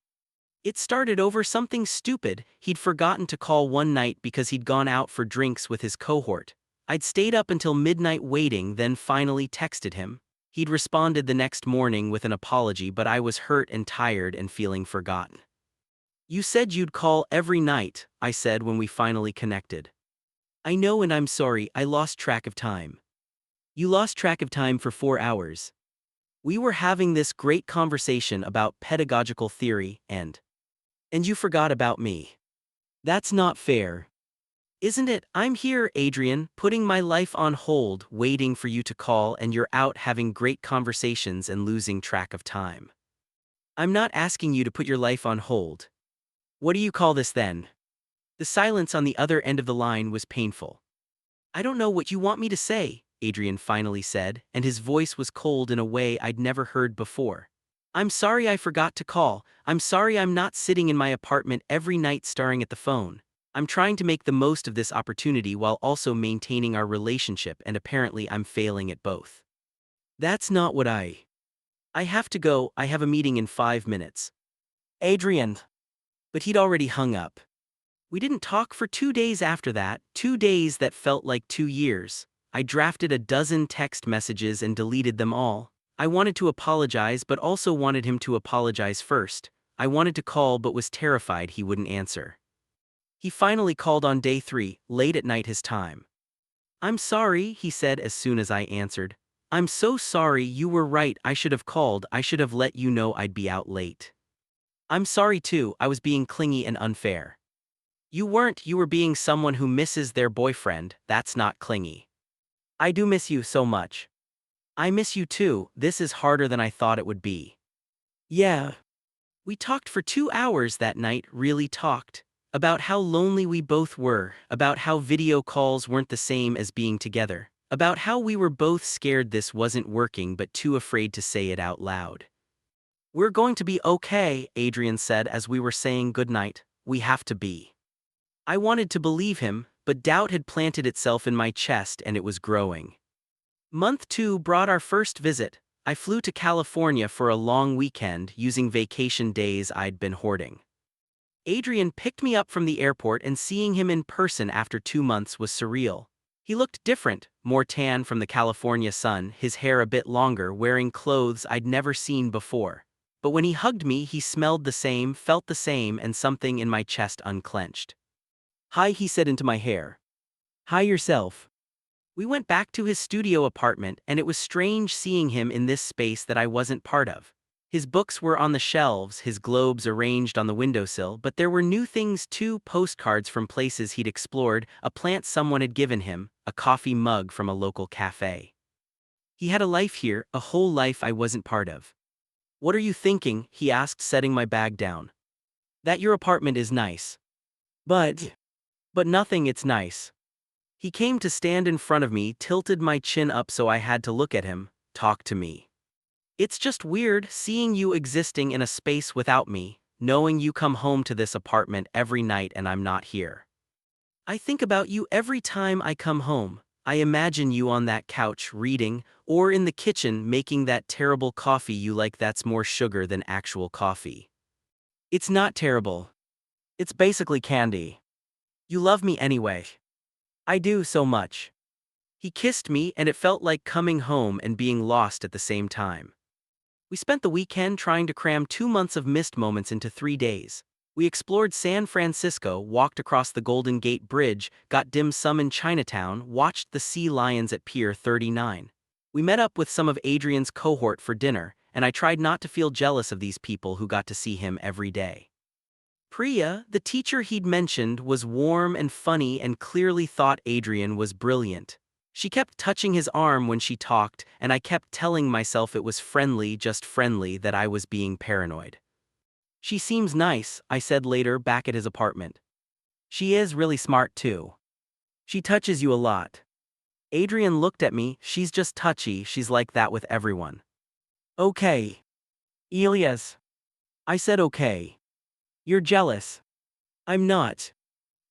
It started over something stupid. He'd forgotten to call one night because he'd gone out for drinks with his cohort. I'd stayed up until midnight waiting, then finally texted him. He'd responded the next morning with an apology, but I was hurt and tired and feeling forgotten. You said you'd call every night, I said when we finally connected. I know and I'm sorry, I lost track of time. You lost track of time for 4 hours. We were having this great conversation about pedagogical theory and you forgot about me. That's not fair. Isn't it? I'm here, Adrian, putting my life on hold, waiting for you to call, and you're out having great conversations and losing track of time. I'm not asking you to put your life on hold. What do you call this then? The silence on the other end of the line was painful. I don't know what you want me to say, Adrian finally said, and his voice was cold in a way I'd never heard before. I'm sorry I forgot to call. I'm sorry I'm not sitting in my apartment every night staring at the phone. I'm trying to make the most of this opportunity while also maintaining our relationship, and apparently I'm failing at both. That's not what I have to go, I have a meeting in 5 minutes. Adrian. But he'd already hung up. We didn't talk for 2 days after that, 2 days that felt like 2 years. I drafted a dozen text messages and deleted them all. I wanted to apologize but also wanted him to apologize first. I wanted to call but was terrified he wouldn't answer. He finally called on day 3, late at night his time. I'm sorry, he said as soon as I answered. I'm so sorry, you were right, I should have called, I should have let you know I'd be out late. I'm sorry too, I was being clingy and unfair. You weren't, you were being someone who misses their boyfriend, that's not clingy. I do miss you so much. I miss you too, this is harder than I thought it would be. Yeah. We talked for 2 hours that night, really talked. About how lonely we both were, about how video calls weren't the same as being together, about how we were both scared this wasn't working but too afraid to say it out loud. We're going to be okay, Adrian said as we were saying goodnight. We have to be. I wanted to believe him, but doubt had planted itself in my chest and it was growing. Month 2 brought our first visit. I flew to California for a long weekend using vacation days I'd been hoarding. Adrian picked me up from the airport and seeing him in person after 2 months was surreal. He looked different, more tan from the California sun, his hair a bit longer, wearing clothes I'd never seen before. But when he hugged me, he smelled the same, felt the same, and something in my chest unclenched. Hi, he said into my hair. Hi yourself. We went back to his studio apartment and it was strange seeing him in this space that I wasn't part of. His books were on the shelves, his globes arranged on the windowsill, but there were new things too, postcards from places he'd explored, a plant someone had given him, a coffee mug from a local cafe. He had a life here, a whole life I wasn't part of. What are you thinking? He asked, setting my bag down. That your apartment is nice. But nothing, it's nice. He came to stand in front of me, tilted my chin up so I had to look at him, talk to me. It's just weird seeing you existing in a space without me, knowing you come home to this apartment every night and I'm not here. I think about you every time I come home. I imagine you on that couch reading, or in the kitchen making that terrible coffee you like that's more sugar than actual coffee. It's not terrible. It's basically candy. You love me anyway. I do so much. He kissed me and it felt like coming home and being lost at the same time. We spent the weekend trying to cram 2 months of missed moments into 3 days. We explored San Francisco, walked across the Golden Gate Bridge, got dim sum in Chinatown, watched the sea lions at Pier 39. We met up with some of Adrian's cohort for dinner, and I tried not to feel jealous of these people who got to see him every day. Priya, the teacher he'd mentioned, was warm and funny and clearly thought Adrian was brilliant. She kept touching his arm when she talked, and I kept telling myself it was friendly, just friendly, that I was being paranoid. She seems nice, I said later back at his apartment. She is really smart too. She touches you a lot. Adrian looked at me. She's just touchy, she's like that with everyone. Okay. Elias. I said okay. You're jealous. I'm not.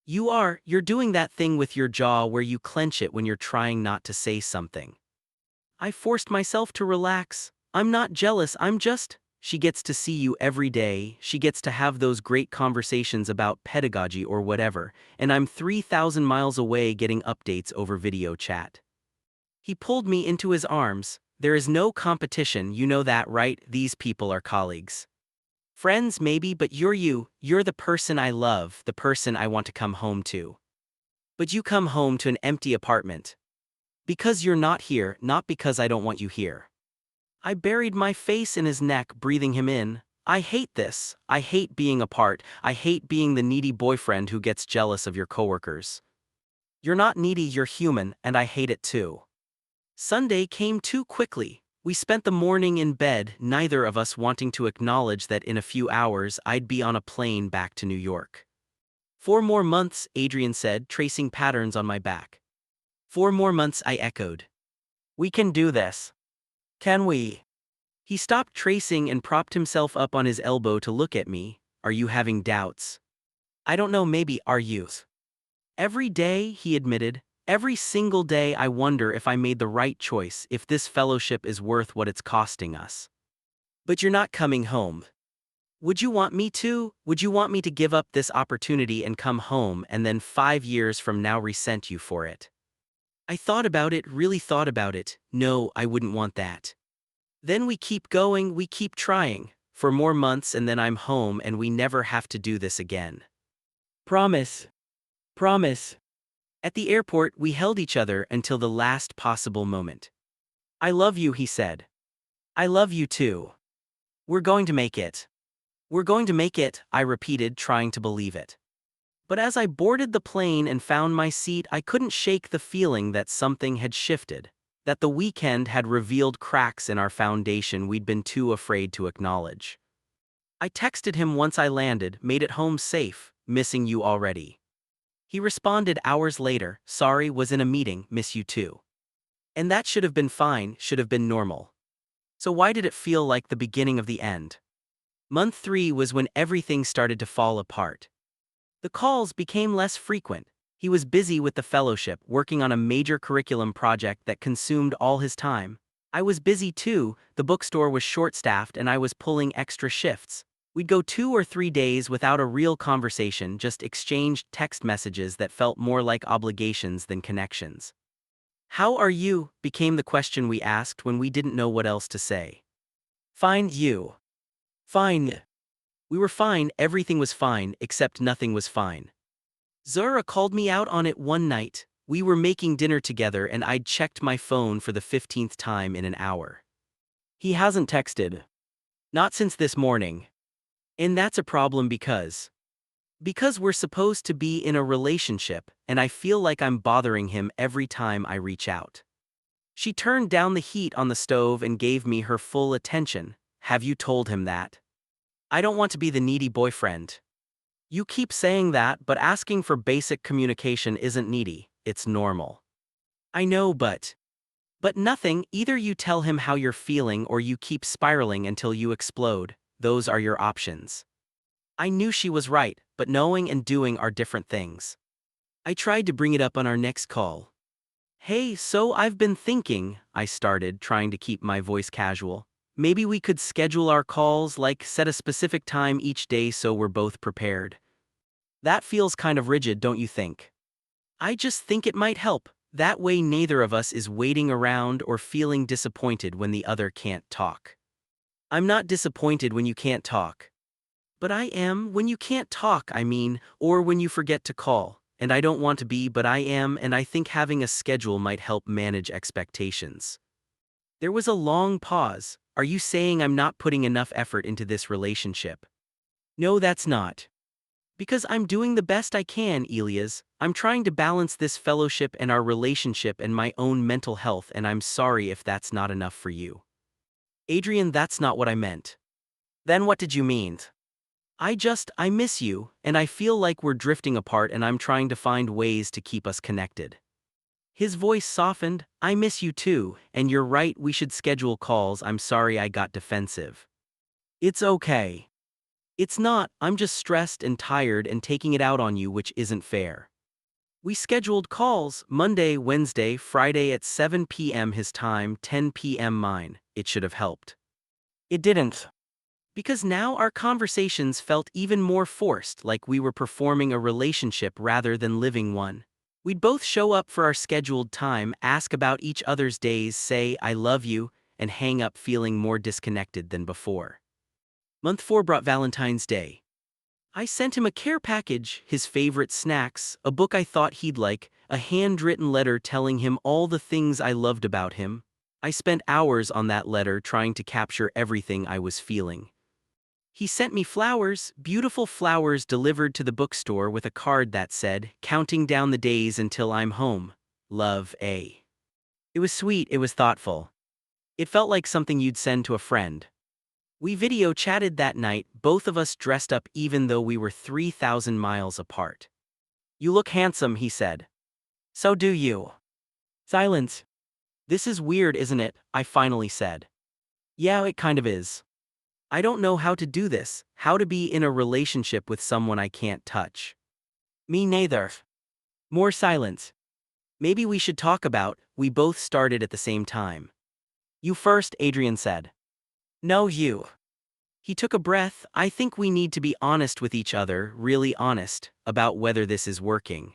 You are, you're doing that thing with your jaw where you clench it when you're trying not to say something. I forced myself to relax. I'm not jealous, I'm just. She gets to see you every day, she gets to have those great conversations about pedagogy or whatever, and I'm 3,000 miles away getting updates over video chat. He pulled me into his arms. There is no competition, you know that, right? These people are colleagues. Friends maybe, but you're the person I love, the person I want to come home to. But you come home to an empty apartment. Because you're not here, not because I don't want you here. I buried my face in his neck, breathing him in. I hate this. I hate being apart. I hate being the needy boyfriend who gets jealous of your coworkers. You're not needy, you're human, and I hate it too. Sunday came too quickly. We spent the morning in bed, neither of us wanting to acknowledge that in a few hours I'd be on a plane back to New York. 4 more months, Adrian said, tracing patterns on my back. 4 more months, I echoed. We can do this. Can we? He stopped tracing and propped himself up on his elbow to look at me. Are you having doubts? I don't know, maybe, are you? Every day, he admitted, every single day I wonder if I made the right choice, if this fellowship is worth what it's costing us. But you're not coming home. Would you want me to? Would you want me to give up this opportunity and come home and then 5 years from now resent you for it? I thought about it, really thought about it. No, I wouldn't want that. Then we keep going, we keep trying, for more months, and then I'm home and we never have to do this again. Promise. Promise. At the airport, we held each other until the last possible moment. I love you, he said. I love you too. We're going to make it. We're going to make it, I repeated, trying to believe it. But as I boarded the plane and found my seat, I couldn't shake the feeling that something had shifted, that the weekend had revealed cracks in our foundation we'd been too afraid to acknowledge. I texted him once I landed, made it home safe, missing you already. He responded hours later, sorry, was in a meeting, miss you too. And that should have been fine, should have been normal. So why did it feel like the beginning of the end? Month 3 was when everything started to fall apart. The calls became less frequent. He was busy with the fellowship, working on a major curriculum project that consumed all his time. I was busy too, the bookstore was short-staffed and I was pulling extra shifts. We'd go 2 or 3 days without a real conversation, just exchanged text messages that felt more like obligations than connections. How are you? Became the question we asked when we didn't know what else to say. Fine, you. Fine. We were fine, everything was fine, except nothing was fine. Zara called me out on it one night. We were making dinner together and I'd checked my phone for the 15th time in an hour. He hasn't texted. Not since this morning. And that's a problem because we're supposed to be in a relationship, and I feel like I'm bothering him every time I reach out. She turned down the heat on the stove and gave me her full attention. Have you told him that? I don't want to be the needy boyfriend. You keep saying that, but asking for basic communication isn't needy, it's normal. I know, but nothing, either you tell him how you're feeling or you keep spiraling until you explode. Those are your options. I knew she was right, but knowing and doing are different things. I tried to bring it up on our next call. Hey, so I've been thinking, I started, trying to keep my voice casual. Maybe we could schedule our calls, like set a specific time each day so we're both prepared. That feels kind of rigid, don't you think? I just think it might help. That way neither of us is waiting around or feeling disappointed when the other can't talk. I'm not disappointed when you can't talk. But I am when you can't talk, I mean, or when you forget to call. And I don't want to be, but I am, and I think having a schedule might help manage expectations. There was a long pause. Are you saying I'm not putting enough effort into this relationship? No, that's not. Because I'm doing the best I can, Elias. I'm trying to balance this fellowship and our relationship and my own mental health, and I'm sorry if that's not enough for you. Adrian, that's not what I meant. Then what did you mean? I miss you, and I feel like we're drifting apart and I'm trying to find ways to keep us connected. His voice softened. I miss you too, and you're right, we should schedule calls. I'm sorry I got defensive. It's okay. It's not, I'm just stressed and tired and taking it out on you, which isn't fair. We scheduled calls Monday, Wednesday, Friday at 7 p.m. his time, 10 p.m. mine. It should have helped. It didn't. Because now our conversations felt even more forced, like we were performing a relationship rather than living one. We'd both show up for our scheduled time, ask about each other's days, say, I love you, and hang up feeling more disconnected than before. Month 4 brought Valentine's Day. I sent him a care package, his favorite snacks, a book I thought he'd like, a handwritten letter telling him all the things I loved about him. I spent hours on that letter trying to capture everything I was feeling. He sent me flowers, beautiful flowers delivered to the bookstore with a card that said, counting down the days until I'm home. Love, A. It was sweet, it was thoughtful. It felt like something you'd send to a friend. We video chatted that night, both of us dressed up even though we were 3,000 miles apart. You look handsome, he said. So do you. Silence. This is weird, isn't it? I finally said. Yeah, it kind of is. I don't know how to do this, how to be in a relationship with someone I can't touch. Me neither. More silence. Maybe we should talk about, we both started at the same time. You first, Adrian said. No, you. He took a breath. I think we need to be honest with each other, really honest, about whether this is working.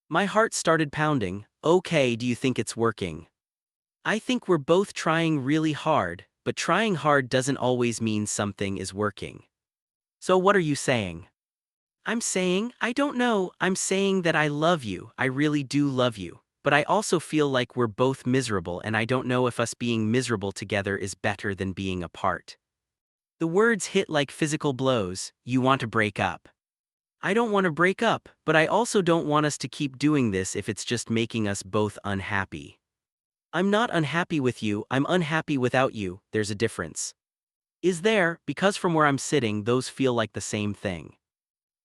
My heart started pounding. Okay, do you think it's working? I think we're both trying really hard, but trying hard doesn't always mean something is working. So what are you saying? I'm saying, I don't know, I'm saying that I love you, I really do love you, but I also feel like we're both miserable and I don't know if us being miserable together is better than being apart. The words hit like physical blows. You want to break up. I don't want to break up, but I also don't want us to keep doing this if it's just making us both unhappy. I'm not unhappy with you, I'm unhappy without you, there's a difference. Is there, because from where I'm sitting those feel like the same thing.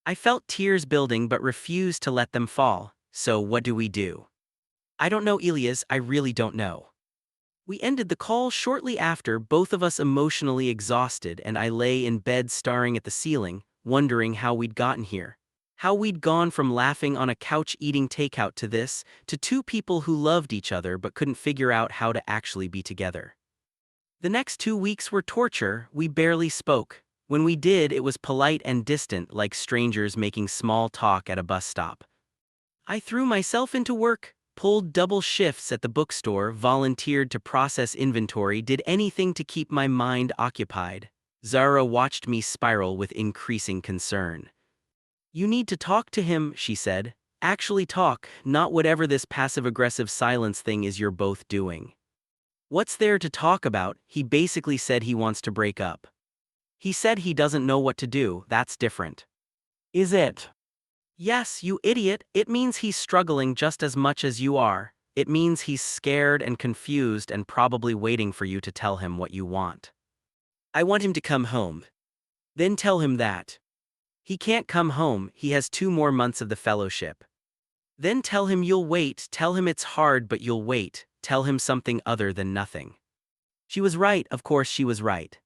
I felt tears building but refused to let them fall, so what do we do? I don't know, Elias, I really don't know. We ended the call shortly after, both of us emotionally exhausted, and I lay in bed staring at the ceiling, wondering how we'd gotten here. How we'd gone from laughing on a couch eating takeout to this, to two people who loved each other but couldn't figure out how to actually be together. The next 2 weeks were torture. We barely spoke. When we did, it was polite and distant, like strangers making small talk at a bus stop. I threw myself into work, pulled double shifts at the bookstore, volunteered to process inventory, did anything to keep my mind occupied. Zara watched me spiral with increasing concern. You need to talk to him, she said. Actually talk, not whatever this passive-aggressive silence thing is you're both doing. What's there to talk about? He basically said he wants to break up. He said he doesn't know what to do, that's different. Is it? Yes, you idiot, it means he's struggling just as much as you are. It means he's scared and confused and probably waiting for you to tell him what you want. I want him to come home. Then tell him that. He can't come home, he has 2 more months of the fellowship. Then tell him you'll wait, tell him it's hard but you'll wait, tell him something other than nothing. She was right, of course she was right.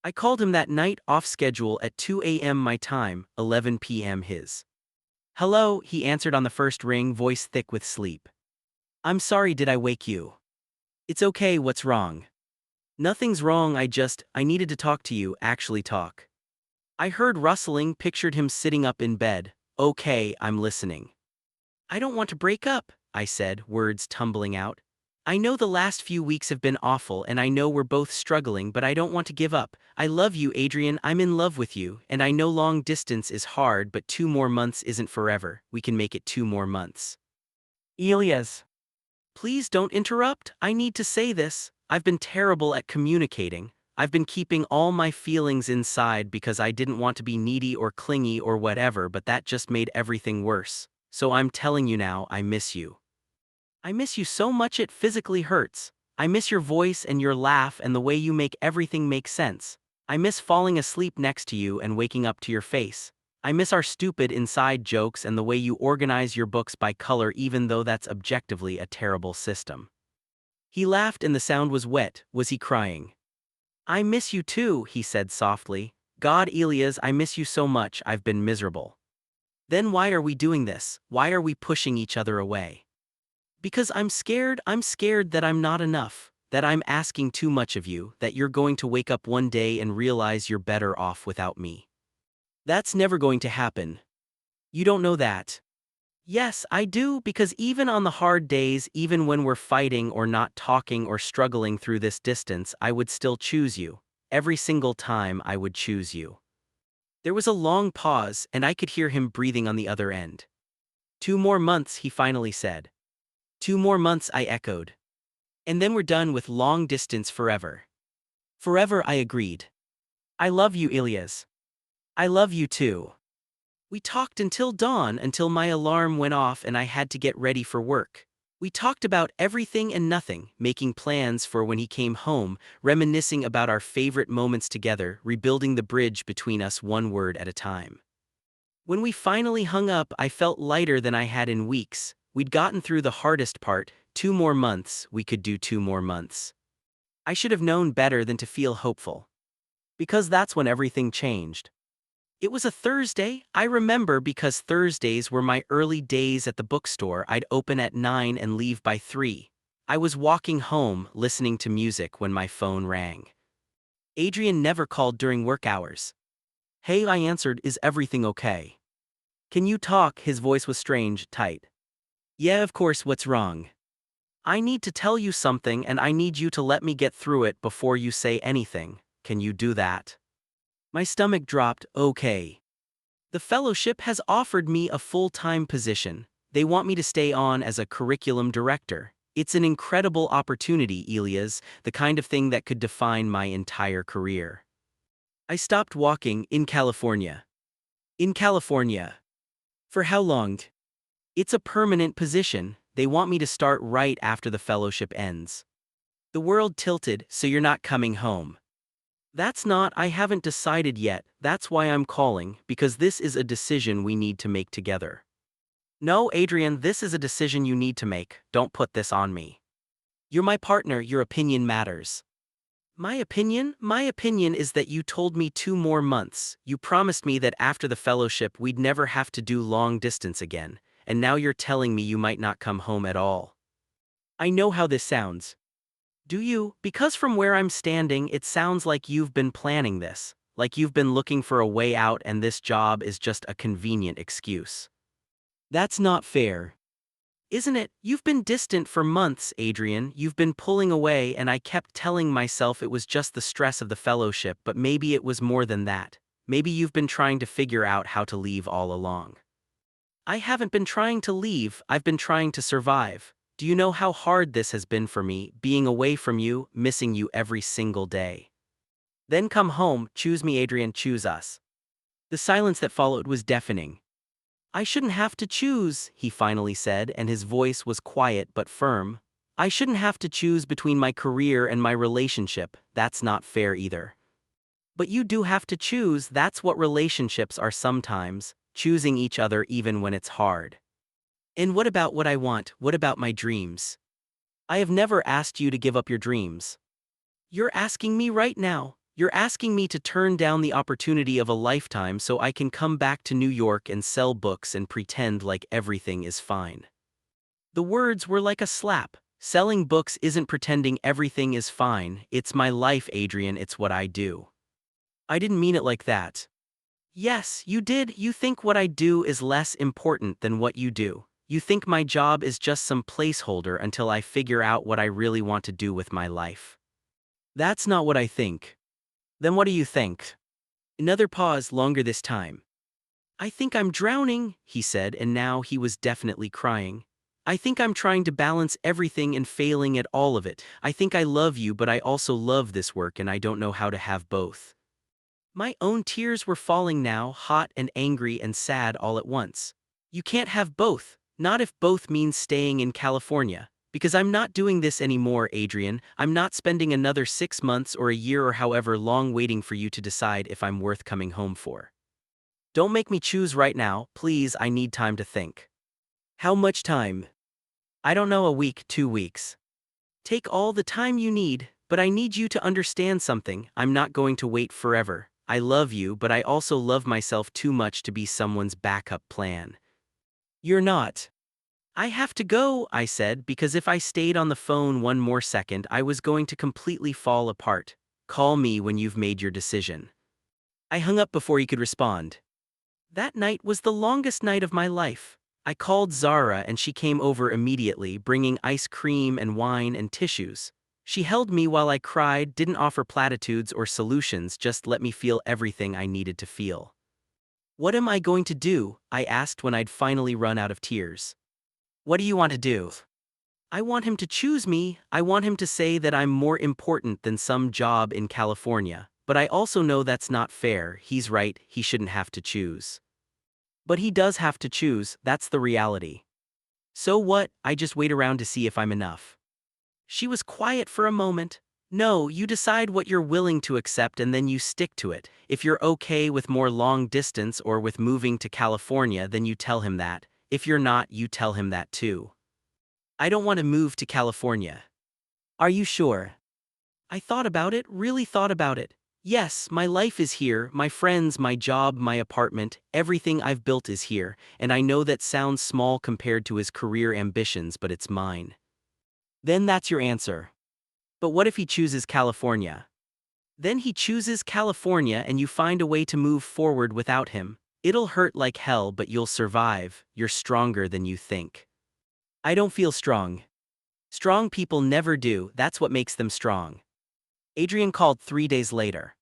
I called him that night off schedule at 2 a.m. my time, 11 p.m. his. Hello, he answered on the first ring, voice thick with sleep. I'm sorry, did I wake you? It's okay, what's wrong? Nothing's wrong, I needed to talk to you, actually talk. I heard rustling, pictured him sitting up in bed. Okay, I'm listening. I don't want to break up, I said, words tumbling out. I know the last few weeks have been awful and I know we're both struggling, but I don't want to give up. I love you, Adrian, I'm in love with you, and I know long distance is hard, but 2 more months isn't forever. We can make it 2 more months. Elias. Please don't interrupt, I need to say this. I've been terrible at communicating. I've been keeping all my feelings inside because I didn't want to be needy or clingy or whatever, but that just made everything worse. So I'm telling you now, I miss you. I miss you so much it physically hurts. I miss your voice and your laugh and the way you make everything make sense. I miss falling asleep next to you and waking up to your face. I miss our stupid inside jokes and the way you organize your books by color even though that's objectively a terrible system. He laughed and the sound was wet. Was he crying? I miss you too, he said softly. God, Elias, I miss you so much. I've been miserable. Then why are we doing this? Why are we pushing each other away? Because I'm scared. I'm scared that I'm not enough, that I'm asking too much of you, that you're going to wake up one day and realize you're better off without me. That's never going to happen. You don't know that. Yes, I do, because even on the hard days, even when we're fighting or not talking or struggling through this distance, I would still choose you. Every single time I would choose you. There was a long pause, and I could hear him breathing on the other end. 2 more months, he finally said. 2 more months, I echoed. And then we're done with long distance forever. Forever, I agreed. I love you, Elias. I love you too. We talked until dawn, until my alarm went off and I had to get ready for work. We talked about everything and nothing, making plans for when he came home, reminiscing about our favorite moments together, rebuilding the bridge between us one word at a time. When we finally hung up, I felt lighter than I had in weeks. We'd gotten through the hardest part. 2 more months, we could do 2 more months. I should have known better than to feel hopeful. Because that's when everything changed. It was a Thursday, I remember, because Thursdays were my early days at the bookstore. I'd open at 9 and leave by 3. I was walking home, listening to music when my phone rang. Adrian never called during work hours. Hey, I answered, is everything okay? Can you talk? His voice was strange, tight. Yeah, of course, what's wrong? I need to tell you something and I need you to let me get through it before you say anything. Can you do that? My stomach dropped. Okay. The fellowship has offered me a full-time position. They want me to stay on as a curriculum director. It's an incredible opportunity, Elias, the kind of thing that could define my entire career. I stopped walking. In California. In California. For how long? It's a permanent position. They want me to start right after the fellowship ends. The world tilted. So you're not coming home? That's not, I haven't decided yet. That's why I'm calling, because this is a decision we need to make together. No, Adrian, this is a decision you need to make. Don't put this on me. You're my partner, your opinion matters. My opinion? My opinion is that you told me 2 more months. You promised me that after the fellowship we'd never have to do long distance again, and now you're telling me you might not come home at all. I know how this sounds. Do you? Because from where I'm standing, it sounds like you've been planning this, like you've been looking for a way out and this job is just a convenient excuse. That's not fair. Isn't it? You've been distant for months, Adrian. You've been pulling away and I kept telling myself it was just the stress of the fellowship, but maybe it was more than that. Maybe you've been trying to figure out how to leave all along. I haven't been trying to leave, I've been trying to survive. Do you know how hard this has been for me, being away from you, missing you every single day? Then come home, choose me, Adrian, choose us. The silence that followed was deafening. I shouldn't have to choose, he finally said, and his voice was quiet but firm. I shouldn't have to choose between my career and my relationship. That's not fair either. But you do have to choose. That's what relationships are sometimes, choosing each other even when it's hard. And what about what I want? What about my dreams? I have never asked you to give up your dreams. You're asking me right now. You're asking me to turn down the opportunity of a lifetime so I can come back to New York and sell books and pretend like everything is fine. The words were like a slap. Selling books isn't pretending everything is fine. It's my life, Adrian. It's what I do. I didn't mean it like that. Yes, you did. You think what I do is less important than what you do. You think my job is just some placeholder until I figure out what I really want to do with my life. That's not what I think. Then what do you think? Another pause, longer this time. I think I'm drowning, he said, and now he was definitely crying. I think I'm trying to balance everything and failing at all of it. I think I love you, but I also love this work and I don't know how to have both. My own tears were falling now, hot and angry and sad all at once. You can't have both. Not if both means staying in California. Because I'm not doing this anymore, Adrian. I'm not spending another 6 months or a year or however long waiting for you to decide if I'm worth coming home for. Don't make me choose right now, please, I need time to think. How much time? I don't know, a week, 2 weeks. Take all the time you need, but I need you to understand something, I'm not going to wait forever. I love you, but I also love myself too much to be someone's backup plan. You're not. I have to go, I said, because if I stayed on the phone one more second, I was going to completely fall apart. Call me when you've made your decision. I hung up before he could respond. That night was the longest night of my life. I called Zara and she came over immediately, bringing ice cream and wine and tissues. She held me while I cried, didn't offer platitudes or solutions, just let me feel everything I needed to feel. What am I going to do? I asked when I'd finally run out of tears. What do you want to do? I want him to choose me. I want him to say that I'm more important than some job in California. But I also know that's not fair. He's right, he shouldn't have to choose. But he does have to choose, that's the reality. So what? I just wait around to see if I'm enough. She was quiet for a moment. No, you decide what you're willing to accept and then you stick to it. If you're okay with more long distance or with moving to California, then you tell him that. If you're not, you tell him that too. I don't want to move to California. Are you sure? I thought about it, really thought about it. Yes, my life is here, my friends, my job, my apartment, everything I've built is here, and I know that sounds small compared to his career ambitions, but it's mine. Then that's your answer. But what if he chooses California? Then he chooses California and you find a way to move forward without him. It'll hurt like hell, but you'll survive. You're stronger than you think. I don't feel strong. Strong people never do, that's what makes them strong. Adrian called 3 days later.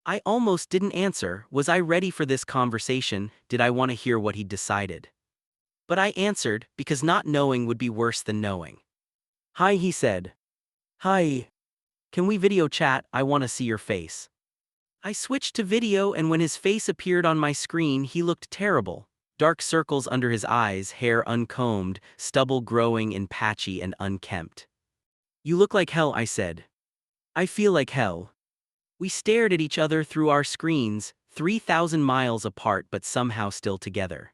I almost didn't answer. Was I ready for this conversation? Did I want to hear what he'd decided? But I answered, because not knowing would be worse than knowing. Hi, he said. Hi. Can we video chat? I want to see your face. I switched to video, and when his face appeared on my screen, he looked terrible. Dark circles under his eyes, hair uncombed, stubble growing in patchy and unkempt. You look like hell, I said. I feel like hell. We stared at each other through our screens, 3,000 miles apart but somehow still together.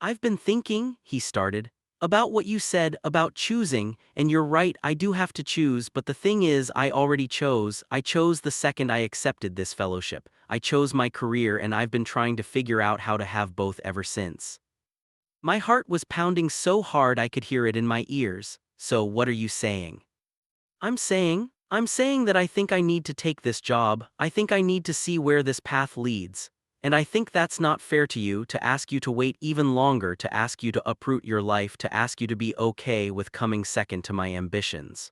I've been thinking, he started, about what you said about choosing, and you're right, I do have to choose, but the thing is, I already chose. I chose the second I accepted this fellowship. I chose my career, and I've been trying to figure out how to have both ever since. My heart was pounding so hard I could hear it in my ears. So what are you saying? I'm saying that I think I need to take this job. I think I need to see where this path leads. And I think that's not fair to you, to ask you to wait even longer, to ask you to uproot your life, to ask you to be okay with coming second to my ambitions.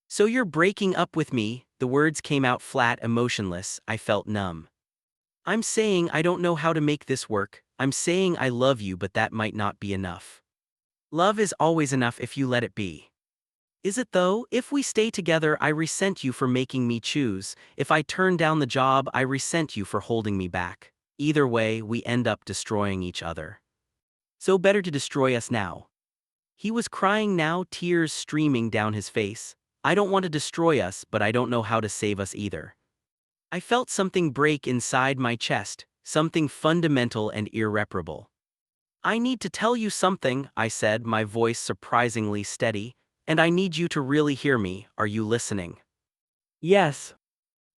So you're breaking up with me? The words came out flat, emotionless. I felt numb. I'm saying I don't know how to make this work. I'm saying I love you, but that might not be enough. Love is always enough if you let it be. Is it though? If we stay together, I resent you for making me choose. If I turn down the job, I resent you for holding me back. Either way, we end up destroying each other. So better to destroy us now. He was crying now, tears streaming down his face. I don't want to destroy us, but I don't know how to save us either. I felt something break inside my chest, something fundamental and irreparable. I need to tell you something, I said, my voice surprisingly steady. And I need you to really hear me. Are you listening? Yes.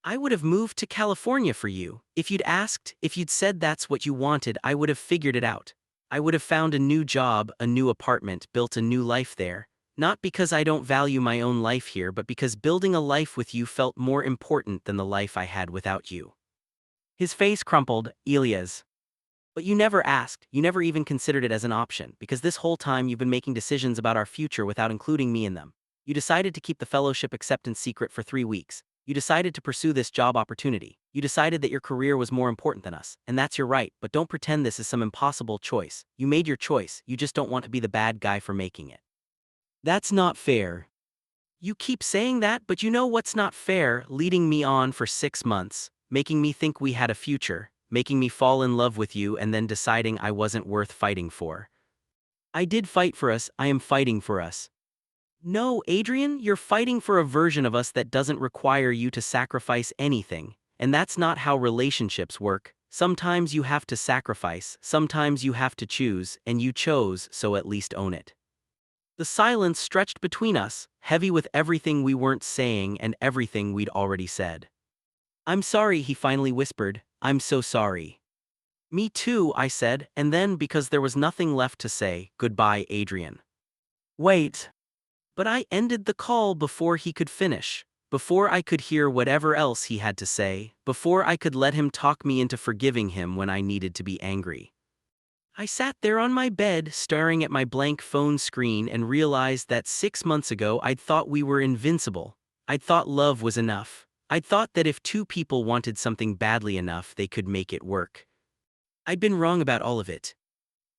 I would have moved to California for you. If you'd asked, if you'd said that's what you wanted, I would have figured it out. I would have found a new job, a new apartment, built a new life there. Not because I don't value my own life here, but because building a life with you felt more important than the life I had without you. His face crumpled. Elias. But you never asked, you never even considered it as an option, because this whole time you've been making decisions about our future without including me in them. You decided to keep the fellowship acceptance secret for 3 weeks. You decided to pursue this job opportunity. You decided that your career was more important than us, and that's your right, but don't pretend this is some impossible choice. You made your choice, you just don't want to be the bad guy for making it. That's not fair. You keep saying that, but you know what's not fair? Leading me on for 6 months, making me think we had a future, making me fall in love with you, and then deciding I wasn't worth fighting for. I did fight for us, I am fighting for us. No, Adrian, you're fighting for a version of us that doesn't require you to sacrifice anything, and that's not how relationships work. Sometimes you have to sacrifice, sometimes you have to choose, and you chose, so at least own it. The silence stretched between us, heavy with everything we weren't saying and everything we'd already said. "I'm sorry," he finally whispered. "I'm so sorry." "Me too," I said, and then, because there was nothing left to say, "Goodbye, Adrian." "Wait." But I ended the call before he could finish, before I could hear whatever else he had to say, before I could let him talk me into forgiving him when I needed to be angry. I sat there on my bed, staring at my blank phone screen, and realized that 6 months ago I'd thought we were invincible. I'd thought love was enough. I'd thought that if two people wanted something badly enough, they could make it work. I'd been wrong about all of it.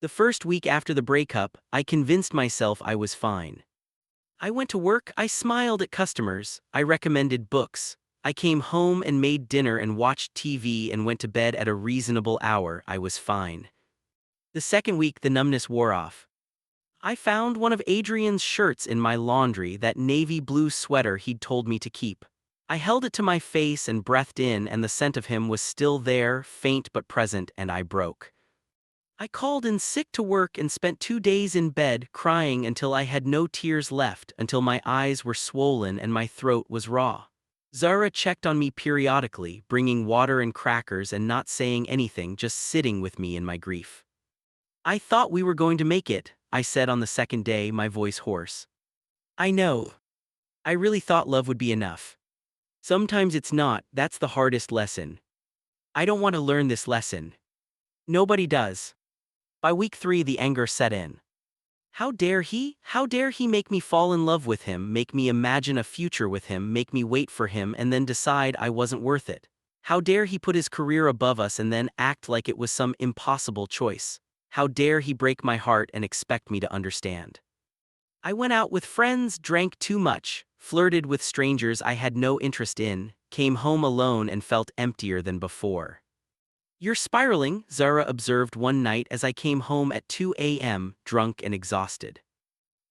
The first week after the breakup, I convinced myself I was fine. I went to work, I smiled at customers, I recommended books. I came home and made dinner and watched TV and went to bed at a reasonable hour. I was fine. The second week, the numbness wore off. I found one of Adrian's shirts in my laundry, that navy blue sweater he'd told me to keep. I held it to my face and breathed in, and the scent of him was still there, faint but present, and I broke. I called in sick to work and spent 2 days in bed, crying until I had no tears left, until my eyes were swollen and my throat was raw. Zara checked on me periodically, bringing water and crackers and not saying anything, just sitting with me in my grief. "I thought we were going to make it," I said on the second day, my voice hoarse. "I know. I really thought love would be enough. Sometimes it's not. That's the hardest lesson. I don't want to learn this lesson. Nobody does." By week 3, the anger set in. How dare he? How dare he make me fall in love with him, make me imagine a future with him, make me wait for him and then decide I wasn't worth it? How dare he put his career above us and then act like it was some impossible choice? How dare he break my heart and expect me to understand? I went out with friends, drank too much, flirted with strangers I had no interest in, came home alone and felt emptier than before. "You're spiraling," Zara observed one night as I came home at 2 a.m., drunk and exhausted.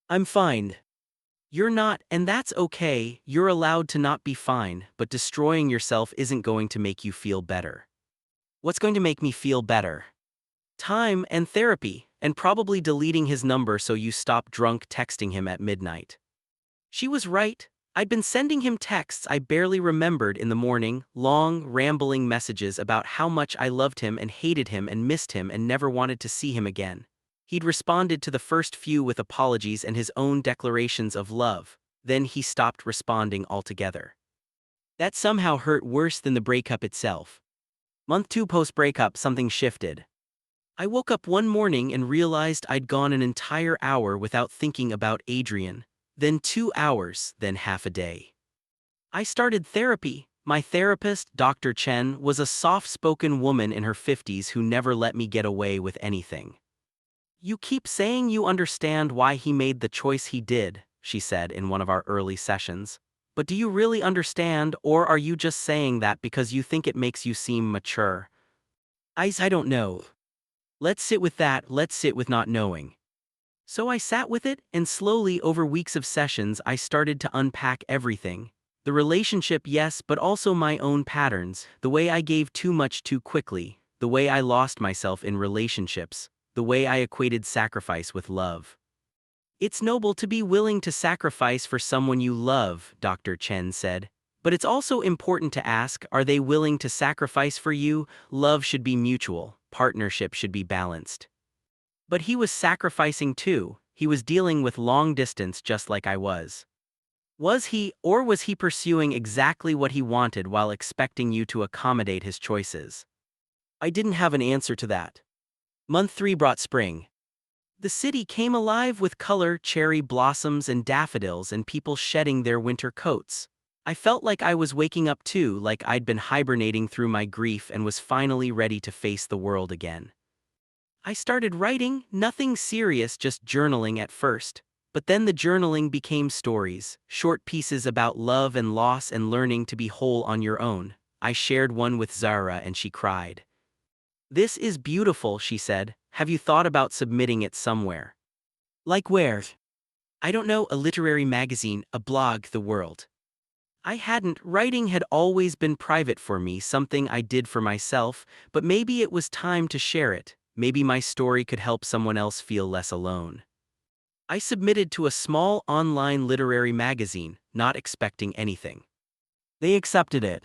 "I'm fine." "You're not, and that's okay. You're allowed to not be fine, but destroying yourself isn't going to make you feel better." "What's going to make me feel better?" "Time and therapy, and probably deleting his number so you stop drunk texting him at midnight." She was right. I'd been sending him texts I barely remembered in the morning, long, rambling messages about how much I loved him and hated him and missed him and never wanted to see him again. He'd responded to the first few with apologies and his own declarations of love. Then he stopped responding altogether. That somehow hurt worse than the breakup itself. Month 2 post-breakup, something shifted. I woke up one morning and realized I'd gone an entire hour without thinking about Adrian. Then 2 hours, then half a day. I started therapy. My therapist, Dr. Chen, was a soft-spoken woman in her 50s who never let me get away with anything. "You keep saying you understand why he made the choice he did," she said in one of our early sessions. "But do you really understand, or are you just saying that because you think it makes you seem mature?" I don't know. Let's sit with that, let's sit with not knowing." So I sat with it, and slowly over weeks of sessions I started to unpack everything. The relationship, yes, but also my own patterns, the way I gave too much too quickly, the way I lost myself in relationships, the way I equated sacrifice with love. "It's noble to be willing to sacrifice for someone you love," Dr. Chen said. "But it's also important to ask, are they willing to sacrifice for you? Love should be mutual, partnership should be balanced." But he was sacrificing too. He was dealing with long distance just like I was. Was he, or was he pursuing exactly what he wanted while expecting you to accommodate his choices? I didn't have an answer to that. Month 3 brought spring. The city came alive with color, cherry blossoms and daffodils, and people shedding their winter coats. I felt like I was waking up too, like I'd been hibernating through my grief and was finally ready to face the world again. I started writing, nothing serious, just journaling at first. But then the journaling became stories, short pieces about love and loss and learning to be whole on your own. I shared one with Zara and she cried. "This is beautiful," she said. "Have you thought about submitting it somewhere?" "Like where?" "I don't know, a literary magazine, a blog, the world." I hadn't. Writing had always been private for me, something I did for myself, but maybe it was time to share it. Maybe my story could help someone else feel less alone. I submitted to a small online literary magazine, not expecting anything. They accepted it.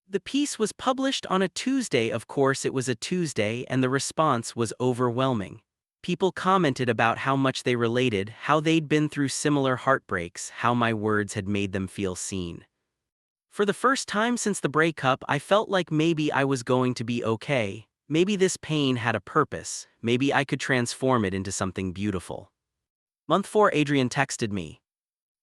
The piece was published on a Tuesday. Of course, it was a Tuesday, and the response was overwhelming. People commented about how much they related, how they'd been through similar heartbreaks, how my words had made them feel seen. For the first time since the breakup, I felt like maybe I was going to be okay. Maybe this pain had a purpose. Maybe I could transform it into something beautiful. Month 4, Adrian texted me.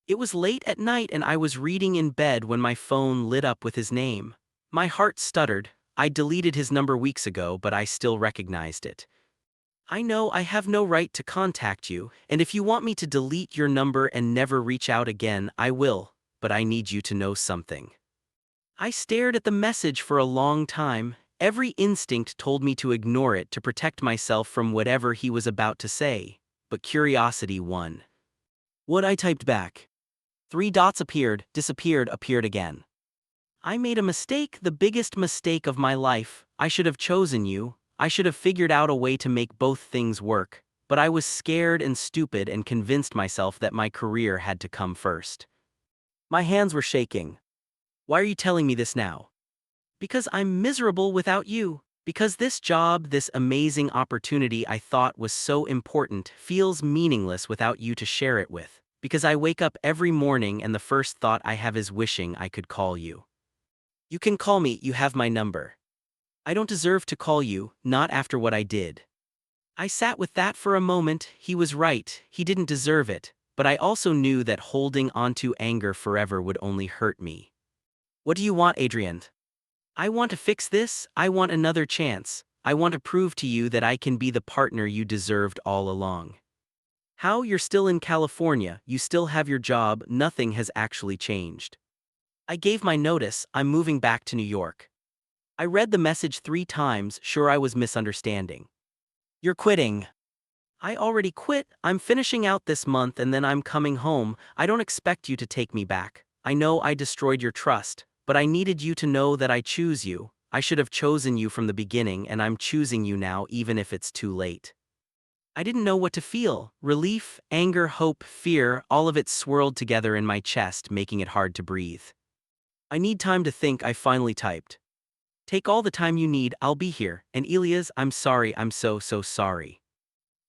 It was late at night and I was reading in bed when my phone lit up with his name. My heart stuttered. I deleted his number weeks ago, but I still recognized it. I know I have no right to contact you, and if you want me to delete your number and never reach out again, I will, but I need you to know something. I stared at the message for a long time. Every instinct told me to ignore it to protect myself from whatever he was about to say, but curiosity won. What I typed back. 3 dots appeared, disappeared, appeared again. I made a mistake, the biggest mistake of my life. I should have chosen you. I should have figured out a way to make both things work, but I was scared and stupid and convinced myself that my career had to come first. My hands were shaking. Why are you telling me this now? Because I'm miserable without you. Because this job, this amazing opportunity I thought was so important, feels meaningless without you to share it with. Because I wake up every morning and the first thought I have is wishing I could call you. You can call me, you have my number. I don't deserve to call you, not after what I did. I sat with that for a moment. He was right, he didn't deserve it, but I also knew that holding onto anger forever would only hurt me. What do you want, Adrian? I want to fix this. I want another chance. I want to prove to you that I can be the partner you deserved all along. How? You're still in California, you still have your job, nothing has actually changed. I gave my notice, I'm moving back to New York. I read the message 3 times, sure I was misunderstanding. You're quitting. I already quit, I'm finishing out this month and then I'm coming home. I don't expect you to take me back. I know I destroyed your trust, but I needed you to know that I choose you. I should have chosen you from the beginning and I'm choosing you now even if it's too late. I didn't know what to feel. Relief, anger, hope, fear, all of it swirled together in my chest, making it hard to breathe. I need time to think, I finally typed. Take all the time you need, I'll be here. And Elias, I'm sorry, I'm so sorry.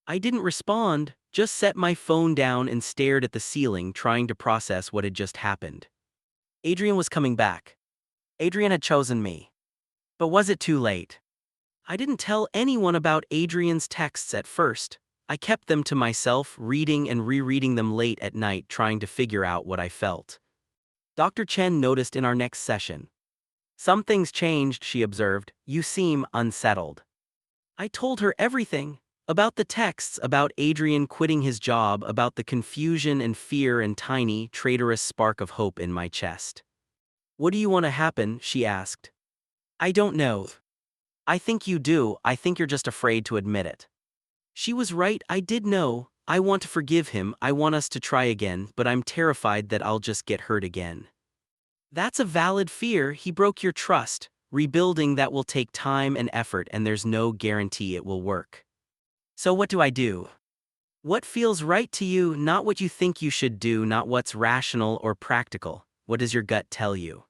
I didn't respond, just set my phone down and stared at the ceiling, trying to process what had just happened. Adrian was coming back. Adrian had chosen me. But was it too late? I didn't tell anyone about Adrian's texts at first. I kept them to myself, reading and rereading them late at night, trying to figure out what I felt. Dr. Chen noticed in our next session. Something's changed, she observed. You seem unsettled. I told her everything. About the texts, about Adrian quitting his job, about the confusion and fear and tiny, traitorous spark of hope in my chest. What do you want to happen? She asked. I don't know. I think you do, I think you're just afraid to admit it. She was right, I did know. I want to forgive him, I want us to try again, but I'm terrified that I'll just get hurt again. That's a valid fear, he broke your trust. Rebuilding that will take time and effort and there's no guarantee it will work. So what do I do? What feels right to you, not what you think you should do, not what's rational or practical. What does your gut tell you?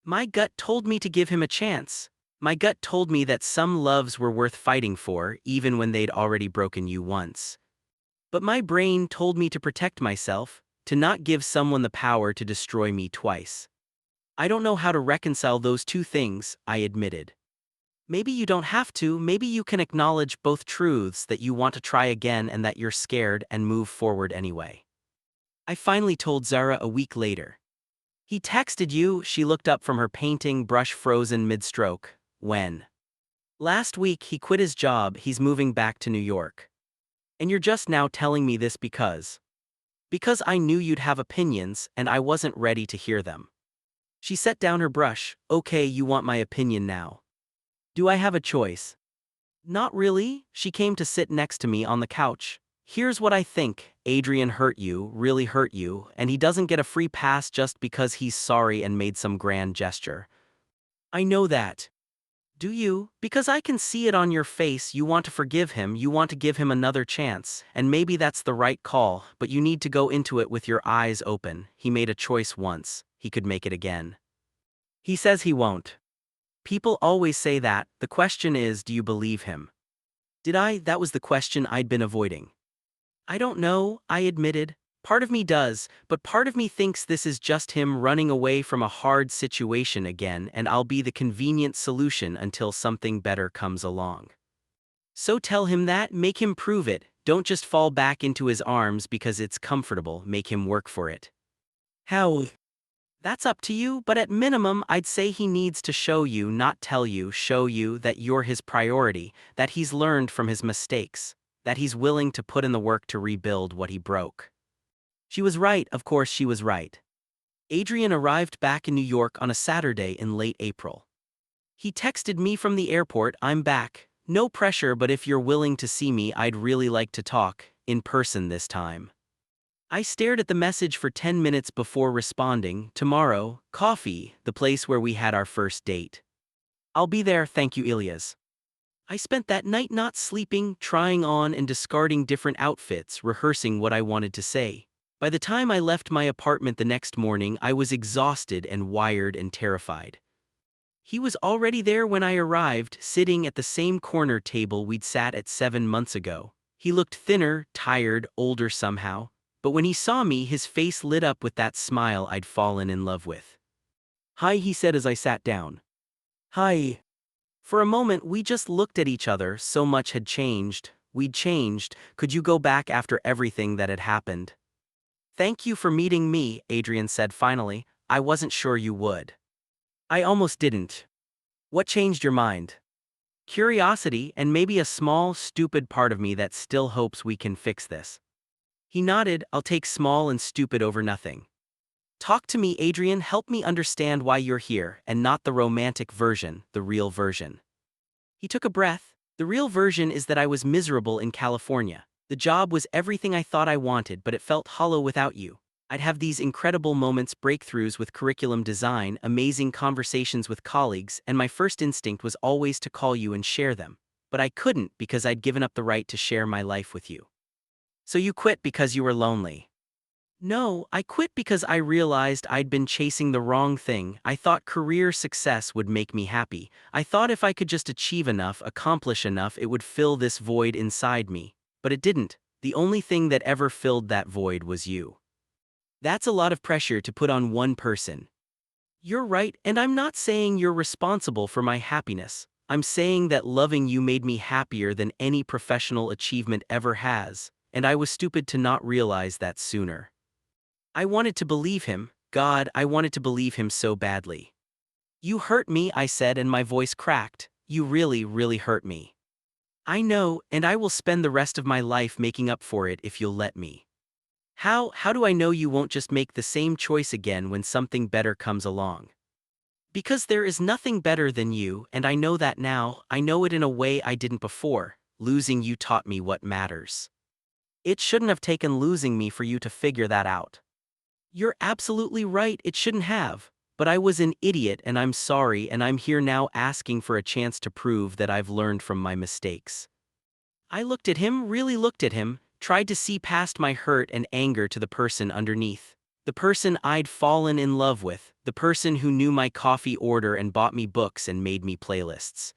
My gut told me to give him a chance. My gut told me that some loves were worth fighting for, even when they'd already broken you once. But my brain told me to protect myself, to not give someone the power to destroy me twice. I don't know how to reconcile those two things, I admitted. Maybe you don't have to, maybe you can acknowledge both truths, that you want to try again and that you're scared, and move forward anyway. I finally told Zara a week later. He texted you, she looked up from her painting, brush frozen mid-stroke. When? Last week he quit his job, he's moving back to New York. And you're just now telling me this because? Because I knew you'd have opinions, and I wasn't ready to hear them. She set down her brush. Okay, you want my opinion now. Do I have a choice? Not really. She came to sit next to me on the couch. Here's what I think: Adrian hurt you, really hurt you, and he doesn't get a free pass just because he's sorry and made some grand gesture. I know that. Do you? Because I can see it on your face. You want to forgive him, you want to give him another chance, and maybe that's the right call, but you need to go into it with your eyes open. He made a choice once, he could make it again. He says he won't. People always say that. The question is, do you believe him? Did I? That was the question I'd been avoiding. I don't know, I admitted. Part of me does, but part of me thinks this is just him running away from a hard situation again, and I'll be the convenient solution until something better comes along. So tell him that, make him prove it. Don't just fall back into his arms because it's comfortable, make him work for it. How? That's up to you, but at minimum, I'd say he needs to show you, not tell you, show you that you're his priority, that he's learned from his mistakes, that he's willing to put in the work to rebuild what he broke. She was right, of course she was right. Adrian arrived back in New York on a Saturday in late April. He texted me from the airport, "I'm back. No pressure, but if you're willing to see me, I'd really like to talk, in person this time." I stared at the message for 10 minutes before responding, "Tomorrow, coffee, the place where we had our first date. I'll be there, thank you, Ilyas." I spent that night not sleeping, trying on and discarding different outfits, rehearsing what I wanted to say. By the time I left my apartment the next morning, I was exhausted and wired and terrified. He was already there when I arrived, sitting at the same corner table we'd sat at 7 months ago. He looked thinner, tired, older somehow, but when he saw me, his face lit up with that smile I'd fallen in love with. "Hi," he said as I sat down. "Hi." For a moment, we just looked at each other. So much had changed. We'd changed. Could you go back after everything that had happened? "Thank you for meeting me," Adrian said finally. "I wasn't sure you would." "I almost didn't." "What changed your mind?" "Curiosity, and maybe a small, stupid part of me that still hopes we can fix this." He nodded. "I'll take small and stupid over nothing." "Talk to me, Adrian. Help me understand why you're here, and not the romantic version, the real version." He took a breath. "The real version is that I was miserable in California. The job was everything I thought I wanted, but it felt hollow without you. I'd have these incredible moments, breakthroughs with curriculum design, amazing conversations with colleagues, and my first instinct was always to call you and share them. But I couldn't because I'd given up the right to share my life with you." "So you quit because you were lonely?" "No, I quit because I realized I'd been chasing the wrong thing. I thought career success would make me happy. I thought if I could just achieve enough, accomplish enough, it would fill this void inside me. But it didn't. The only thing that ever filled that void was you." That's a lot of pressure to put on one person. "You're right, and I'm not saying you're responsible for my happiness. I'm saying that loving you made me happier than any professional achievement ever has, and I was stupid to not realize that sooner." I wanted to believe him. God, I wanted to believe him so badly. "You hurt me," I said, and my voice cracked. "You really, really hurt me. I know, and I will spend the rest of my life making up for it if you'll let me." How do I know you won't just make the same choice again when something better comes along?" "Because there is nothing better than you, and I know that now. I know it in a way I didn't before. Losing you taught me what matters. It shouldn't have taken losing me for you to figure that out." "You're absolutely right, it shouldn't have. But I was an idiot, and I'm sorry, and I'm here now asking for a chance to prove that I've learned from my mistakes." I looked at him, really looked at him, tried to see past my hurt and anger to the person underneath. The person I'd fallen in love with, the person who knew my coffee order and bought me books and made me playlists.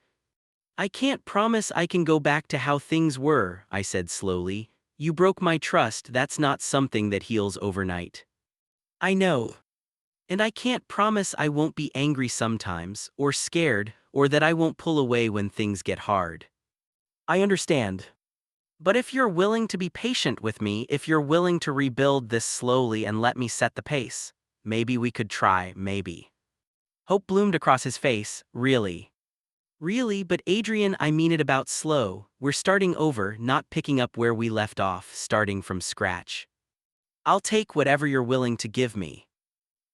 "I can't promise I can go back to how things were," I said slowly. "You broke my trust, that's not something that heals overnight." "I know. And I can't promise I won't be angry sometimes, or scared, or that I won't pull away when things get hard." "I understand. But if you're willing to be patient with me, if you're willing to rebuild this slowly and let me set the pace, maybe we could try, maybe." Hope bloomed across his face. "Really? Really, but Adrian, I mean it about slow. We're starting over, not picking up where we left off, starting from scratch. I'll take whatever you're willing to give me.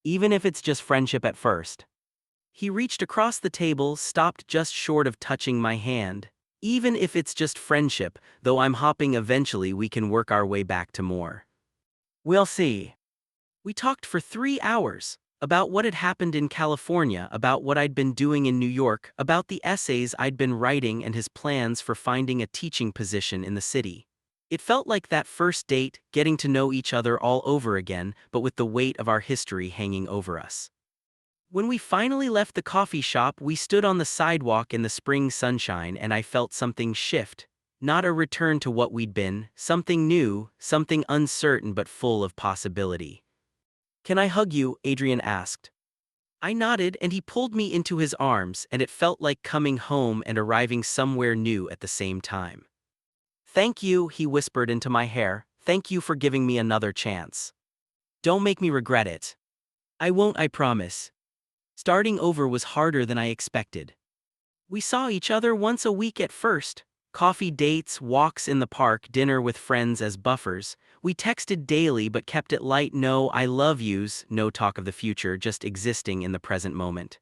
Even if it's just friendship at first." He reached across the table, stopped just short of touching my hand. Even if it's just friendship, though I'm hoping eventually we can work our way back to more. We'll see. We talked for 3 hours. About what had happened in California, about what I'd been doing in New York, about the essays I'd been writing and his plans for finding a teaching position in the city. It felt like that first date, getting to know each other all over again, but with the weight of our history hanging over us. When we finally left the coffee shop, we stood on the sidewalk in the spring sunshine and I felt something shift. Not a return to what we'd been, something new, something uncertain but full of possibility. "Can I hug you?" Adrian asked. I nodded and he pulled me into his arms and it felt like coming home and arriving somewhere new at the same time. "Thank you," he whispered into my hair. "Thank you for giving me another chance. Don't make me regret it." "I won't, I promise." Starting over was harder than I expected. We saw each other once a week at first. Coffee dates, walks in the park, dinner with friends as buffers. We texted daily but kept it light, no "I love yous," no talk of the future, just existing in the present moment.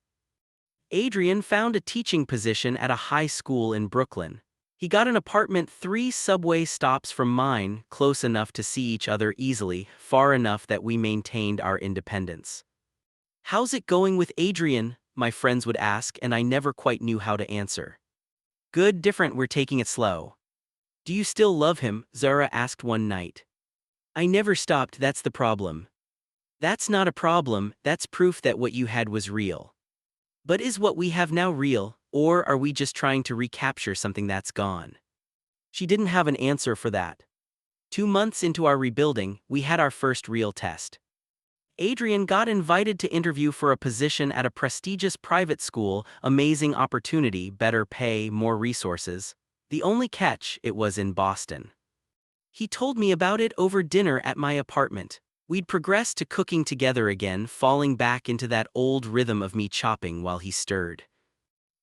Adrian found a teaching position at a high school in Brooklyn. He got an apartment 3 subway stops from mine, close enough to see each other easily, far enough that we maintained our independence. "How's it going with Adrian?" my friends would ask and I never quite knew how to answer. "Good, different, we're taking it slow." "Do you still love him?" Zara asked one night. "I never stopped, that's the problem." "That's not a problem, that's proof that what you had was real." "But is what we have now real, or are we just trying to recapture something that's gone?" She didn't have an answer for that. 2 months into our rebuilding, we had our first real test. Adrian got invited to interview for a position at a prestigious private school, amazing opportunity, better pay, more resources. The only catch, it was in Boston. He told me about it over dinner at my apartment. We'd progressed to cooking together again, falling back into that old rhythm of me chopping while he stirred.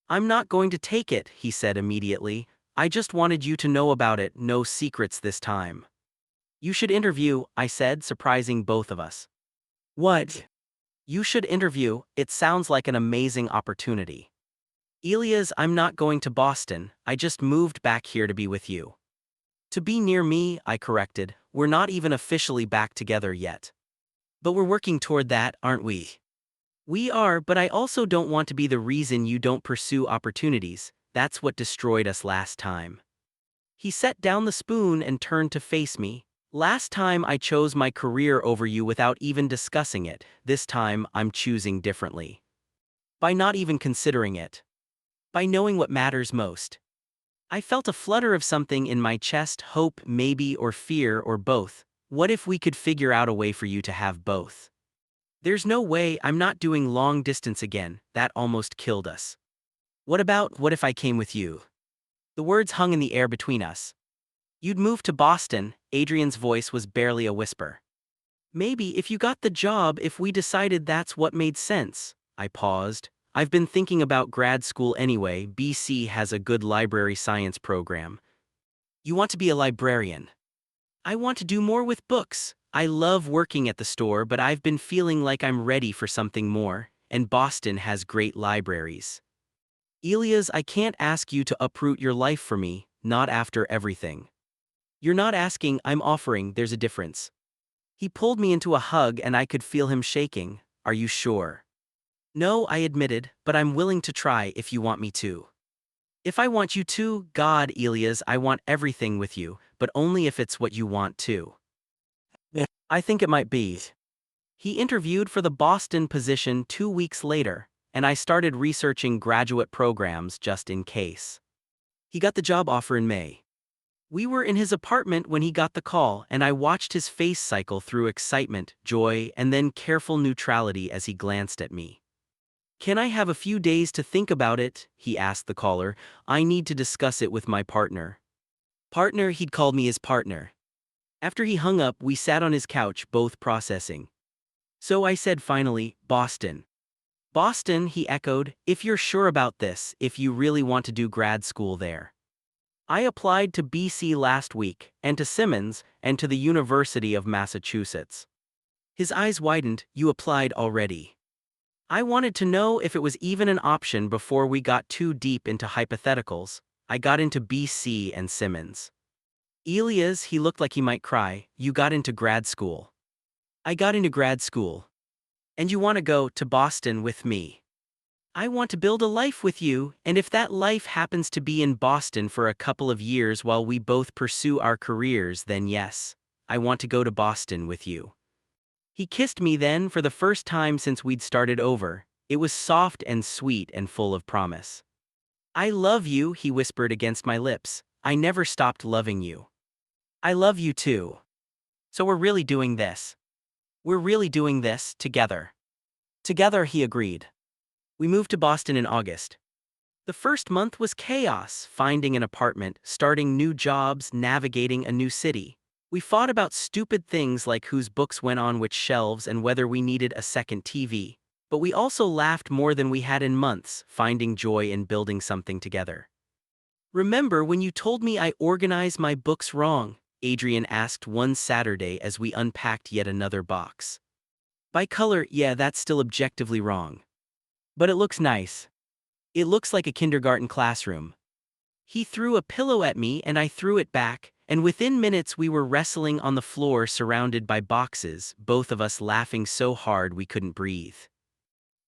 "I'm not going to take it," he said immediately. "I just wanted you to know about it, no secrets this time." "You should interview," I said, surprising both of us. "What?" "You should interview, it sounds like an amazing opportunity." "Elias, I'm not going to Boston, I just moved back here to be with you." "To be near me," I corrected. "We're not even officially back together yet." "But we're working toward that, aren't we?" "We are, but I also don't want to be the reason you don't pursue opportunities. That's what destroyed us last time." He set down the spoon and turned to face me. "Last time I chose my career over you without even discussing it. This time I'm choosing differently. By not even considering it. By knowing what matters most." I felt a flutter of something in my chest, hope, maybe, or fear, or both. What if we could figure out a way for you to have both? "There's no way, I'm not doing long distance again, that almost killed us." What if I came with you?" The words hung in the air between us. "You'd move to Boston," Adrian's voice was barely a whisper. "Maybe if you got the job, if we decided that's what made sense." I paused. "I've been thinking about grad school anyway, BC has a good library science program." "You want to be a librarian?" "I want to do more with books. I love working at the store, but I've been feeling like I'm ready for something more, and Boston has great libraries." "Elias, I can't ask you to uproot your life for me, not after everything." "You're not asking, I'm offering, there's a difference." He pulled me into a hug and I could feel him shaking. "Are you sure?" "No," I admitted, "but I'm willing to try if you want me to." "If I want you to, God, Elias, I want everything with you, but only if it's what you want too." Yeah. "I think it might be." He interviewed for the Boston position 2 weeks later, and I started researching graduate programs just in case. He got the job offer in May. We were in his apartment when he got the call, and I watched his face cycle through excitement, joy, and then careful neutrality as he glanced at me. "Can I have a few days to think about it?" he asked the caller. "I need to discuss it with my partner." Partner, he'd called me his partner. After he hung up, we sat on his couch, both processing. So I said finally, "Boston." "Boston," he echoed, "if you're sure about this, if you really want to do grad school there." I applied to BC last week, and to Simmons, and to the University of Massachusetts. His eyes widened. "You applied already?" I wanted to know if it was even an option before we got too deep into hypotheticals. I got into BC and Simmons. Elias, he looked like he might cry, you got into grad school. I got into grad school. And you want to go to Boston with me. I want to build a life with you, and if that life happens to be in Boston for a couple of years while we both pursue our careers, then yes, I want to go to Boston with you. He kissed me then for the first time since we'd started over. It was soft and sweet and full of promise. I love you, he whispered against my lips. I never stopped loving you. I love you too. So we're really doing this. We're really doing this together. Together, he agreed. We moved to Boston in August. The first month was chaos, finding an apartment, starting new jobs, navigating a new city. We fought about stupid things like whose books went on which shelves and whether we needed a second TV. But we also laughed more than we had in months, finding joy in building something together. Remember when you told me I organized my books wrong? Adrian asked one Saturday as we unpacked yet another box. By color, yeah, that's still objectively wrong. But it looks nice. It looks like a kindergarten classroom. He threw a pillow at me and I threw it back, and within minutes we were wrestling on the floor surrounded by boxes, both of us laughing so hard we couldn't breathe.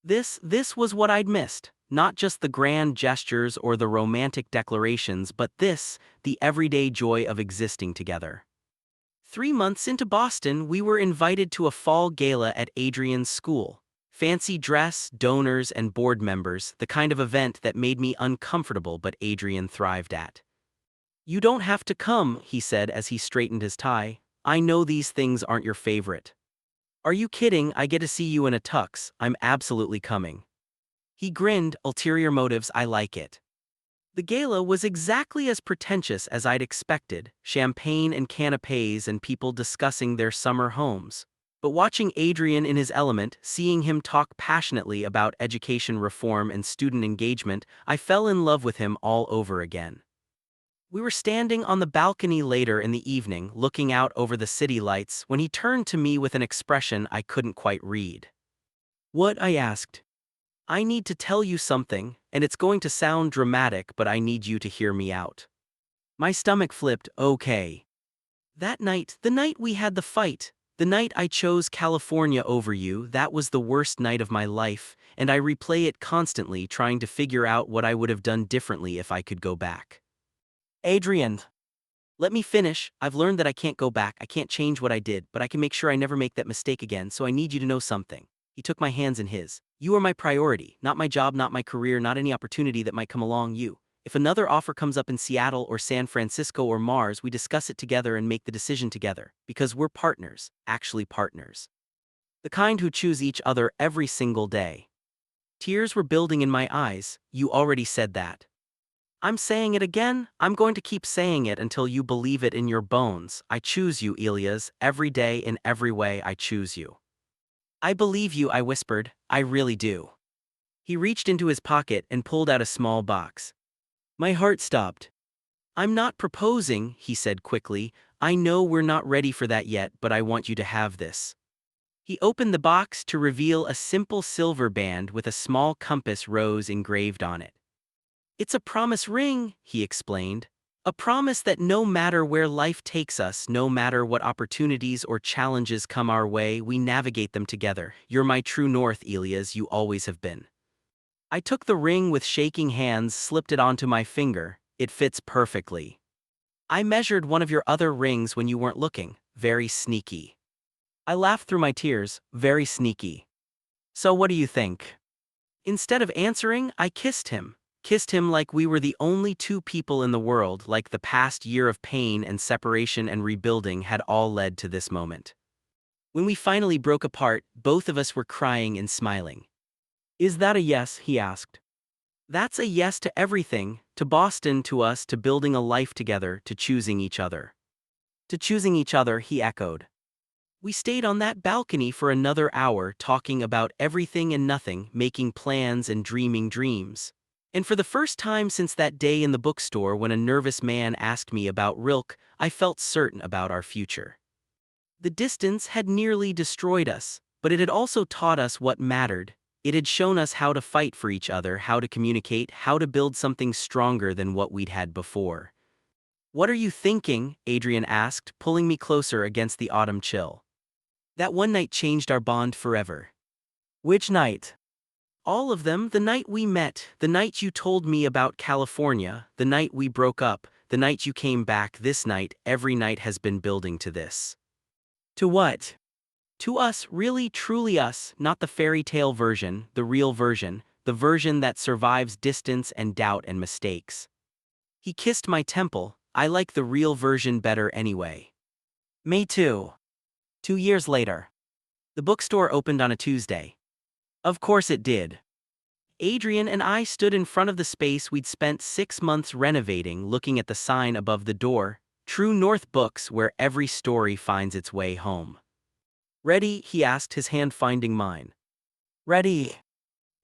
This was what I'd missed. Not just the grand gestures or the romantic declarations, but the everyday joy of existing together. 3 months into Boston, we were invited to a fall gala at Adrian's school. Fancy dress, donors, and board members, the kind of event that made me uncomfortable but Adrian thrived at. You don't have to come, he said as he straightened his tie. I know these things aren't your favorite. Are you kidding? I get to see you in a tux. I'm absolutely coming. He grinned, ulterior motives, I like it. The gala was exactly as pretentious as I'd expected, champagne and canapés and people discussing their summer homes. But watching Adrian in his element, seeing him talk passionately about education reform and student engagement, I fell in love with him all over again. We were standing on the balcony later in the evening, looking out over the city lights, when he turned to me with an expression I couldn't quite read. What? I asked. I need to tell you something, and it's going to sound dramatic, but I need you to hear me out. My stomach flipped. Okay. That night, the night we had the fight, the night I chose California over you, that was the worst night of my life, and I replay it constantly trying to figure out what I would have done differently if I could go back. Adrian, let me finish. I've learned that I can't go back, I can't change what I did, but I can make sure I never make that mistake again, so I need you to know something. He took my hands in his. You are my priority, not my job, not my career, not any opportunity that might come along you. If another offer comes up in Seattle or San Francisco or Mars, we discuss it together and make the decision together, because we're partners, actually partners. The kind who choose each other every single day. Tears were building in my eyes. You already said that. I'm saying it again. I'm going to keep saying it until you believe it in your bones. I choose you, Elias, every day in every way I choose you. I believe you, I whispered, I really do. He reached into his pocket and pulled out a small box. My heart stopped. I'm not proposing, he said quickly. I know we're not ready for that yet, but I want you to have this. He opened the box to reveal a simple silver band with a small compass rose engraved on it. It's a promise ring, he explained. A promise that no matter where life takes us, no matter what opportunities or challenges come our way, we navigate them together. You're my true north, Elias, you always have been. I took the ring with shaking hands, slipped it onto my finger. It fits perfectly. I measured one of your other rings when you weren't looking. Very sneaky. I laughed through my tears. Very sneaky. So what do you think? Instead of answering, I kissed him. Kissed him like we were the only two people in the world, like the past year of pain and separation and rebuilding had all led to this moment. When we finally broke apart, both of us were crying and smiling. Is that a yes? He asked. That's a yes to everything, to Boston, to us, to building a life together, to choosing each other. To choosing each other, he echoed. We stayed on that balcony for another hour talking about everything and nothing, making plans and dreaming dreams. And for the first time since that day in the bookstore when a nervous man asked me about Rilke, I felt certain about our future. The distance had nearly destroyed us, but it had also taught us what mattered. It had shown us how to fight for each other, how to communicate, how to build something stronger than what we'd had before. "What are you thinking?" Adrian asked, pulling me closer against the autumn chill. "That one night changed our bond forever." "Which night?" "All of them. The night we met, the night you told me about California, the night we broke up, the night you came back. This night, every night has been building to this." "To what?" "To us, really truly us, not the fairy tale version, the real version, the version that survives distance and doubt and mistakes." He kissed my temple. "I like the real version better anyway." "Me too." 2 years later. The bookstore opened on a Tuesday. Of course it did. Adrian and I stood in front of the space we'd spent 6 months renovating, looking at the sign above the door, "True North Books, where every story finds its way home." "Ready?" he asked, his hand finding mine. "Ready."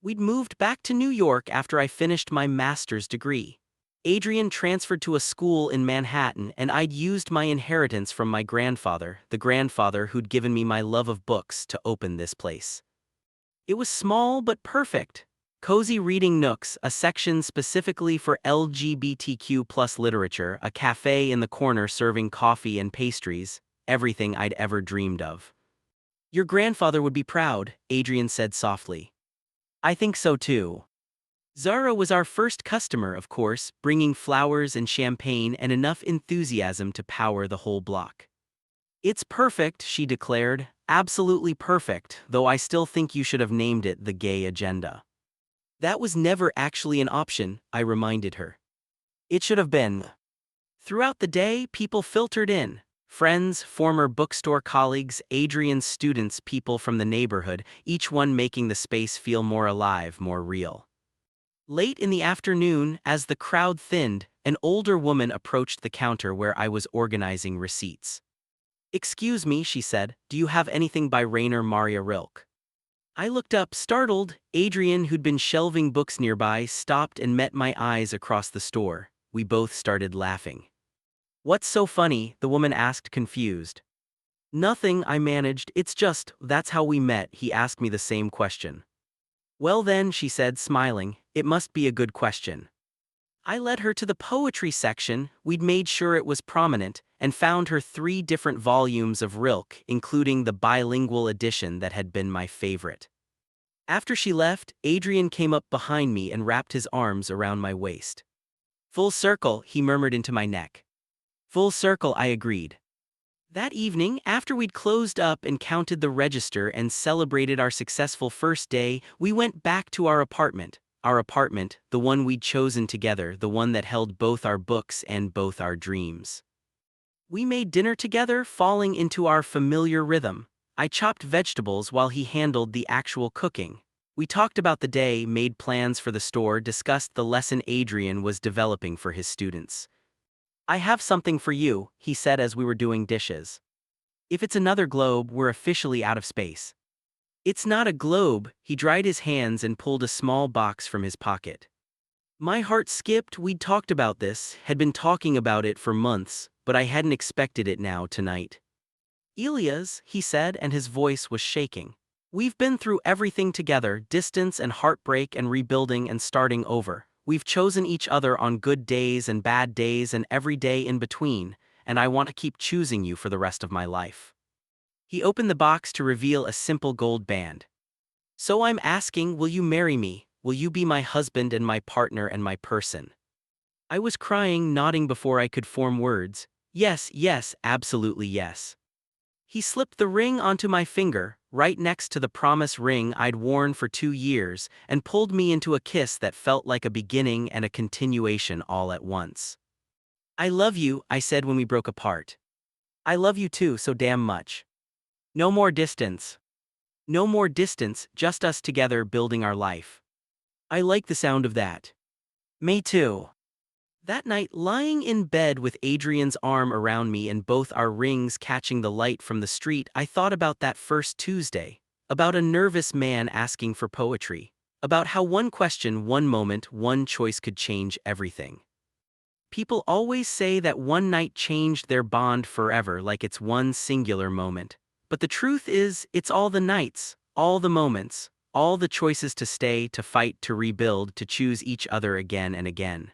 We'd moved back to New York after I finished my master's degree. Adrian transferred to a school in Manhattan, and I'd used my inheritance from my grandfather, the grandfather who'd given me my love of books, to open this place. It was small but perfect. Cozy reading nooks, a section specifically for LGBTQ plus literature, a cafe in the corner serving coffee and pastries, everything I'd ever dreamed of. "Your grandfather would be proud," Adrian said softly. "I think so too." Zara was our first customer, of course, bringing flowers and champagne and enough enthusiasm to power the whole block. "It's perfect," she declared, "absolutely perfect, though I still think you should have named it the Gay Agenda." "That was never actually an option," I reminded her. "It should have been." Throughout the day, people filtered in. Friends, former bookstore colleagues, Adrian's students, people from the neighborhood, each one making the space feel more alive, more real. Late in the afternoon, as the crowd thinned, an older woman approached the counter where I was organizing receipts. "Excuse me," she said, "do you have anything by Rainer Maria Rilke?" I looked up, startled. Adrian, who'd been shelving books nearby, stopped and met my eyes across the store. We both started laughing. "What's so funny?" the woman asked, confused. "Nothing," I managed. "It's just, that's how we met." He asked me the same question. "Well then," she said, smiling, "it must be a good question." I led her to the poetry section. We'd made sure it was prominent, and found her 3 different volumes of Rilke, including the bilingual edition that had been my favorite. After she left, Adrian came up behind me and wrapped his arms around my waist. "Full circle," he murmured into my neck. "Full circle," I agreed. That evening, after we'd closed up and counted the register and celebrated our successful first day, we went back to our apartment, the one we'd chosen together, the one that held both our books and both our dreams. We made dinner together, falling into our familiar rhythm. I chopped vegetables while he handled the actual cooking. We talked about the day, made plans for the store, discussed the lesson Adrian was developing for his students. "I have something for you," he said as we were doing dishes. "If it's another globe, we're officially out of space." "It's not a globe." He dried his hands and pulled a small box from his pocket. My heart skipped. We'd talked about this, had been talking about it for months, but I hadn't expected it now, tonight. "Elias," he said, and his voice was shaking. "We've been through everything together, distance and heartbreak and rebuilding and starting over. We've chosen each other on good days and bad days and every day in between, and I want to keep choosing you for the rest of my life." He opened the box to reveal a simple gold band. "So I'm asking, will you marry me? Will you be my husband and my partner and my person?" I was crying, nodding before I could form words. "Yes, yes, absolutely yes." He slipped the ring onto my finger, right next to the promise ring I'd worn for 2 years, and pulled me into a kiss that felt like a beginning and a continuation all at once. "I love you," I said when we broke apart. "I love you too, so damn much. No more distance. No more distance, just us together building our life." I like the sound of that. "Me too." That night, lying in bed with Adrian's arm around me and both our rings catching the light from the street, I thought about that first Tuesday, about a nervous man asking for poetry, about how one question, one moment, one choice could change everything. People always say that one night changed their bond forever, like it's one singular moment. But the truth is, it's all the nights, all the moments, All the choices to stay, to fight, to rebuild, to choose each other again and again.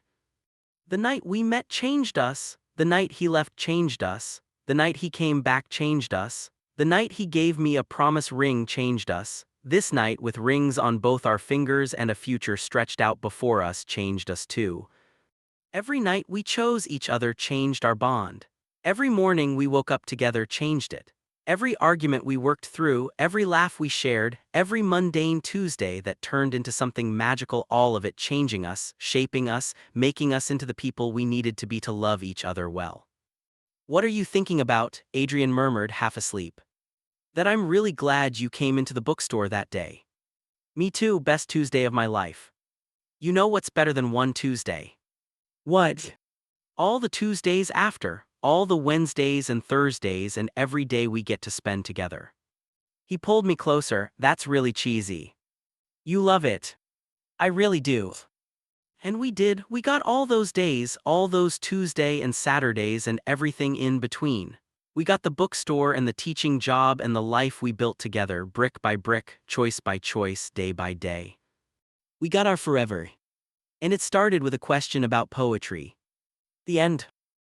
The night we met changed us. The night he left changed us. The night he came back changed us. The night he gave me a promise ring changed us. This night, with rings on both our fingers and a future stretched out before us, changed us too. Every night we chose each other changed our bond. Every morning we woke up together changed it. Every argument we worked through, every laugh we shared, every mundane Tuesday that turned into something magical, all of it changing us, shaping us, making us into the people we needed to be to love each other well. "What are you thinking about?" Adrian murmured, half asleep. "That I'm really glad you came into the bookstore that day." "Me too, best Tuesday of my life." "You know what's better than one Tuesday?" What? "All the Tuesdays after. All the Wednesdays and Thursdays and every day we get to spend together." He pulled me closer. "That's really cheesy." "You love it." "I really do." And we did. We got all those days, all those Tuesday and Saturdays and everything in between. We got the bookstore and the teaching job and the life we built together, brick by brick, choice by choice, day by day. We got our forever. And it started with a question about poetry. The end.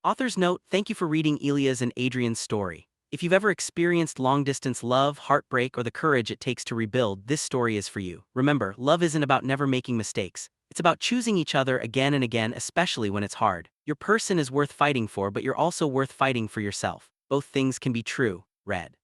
Author's note: thank you for reading Elia's and Adrian's story. If you've ever experienced long-distance love, heartbreak, or the courage it takes to rebuild, this story is for you. Remember, love isn't about never making mistakes. It's about choosing each other again and again, especially when it's hard. Your person is worth fighting for, but you're also worth fighting for yourself. Both things can be true. Red.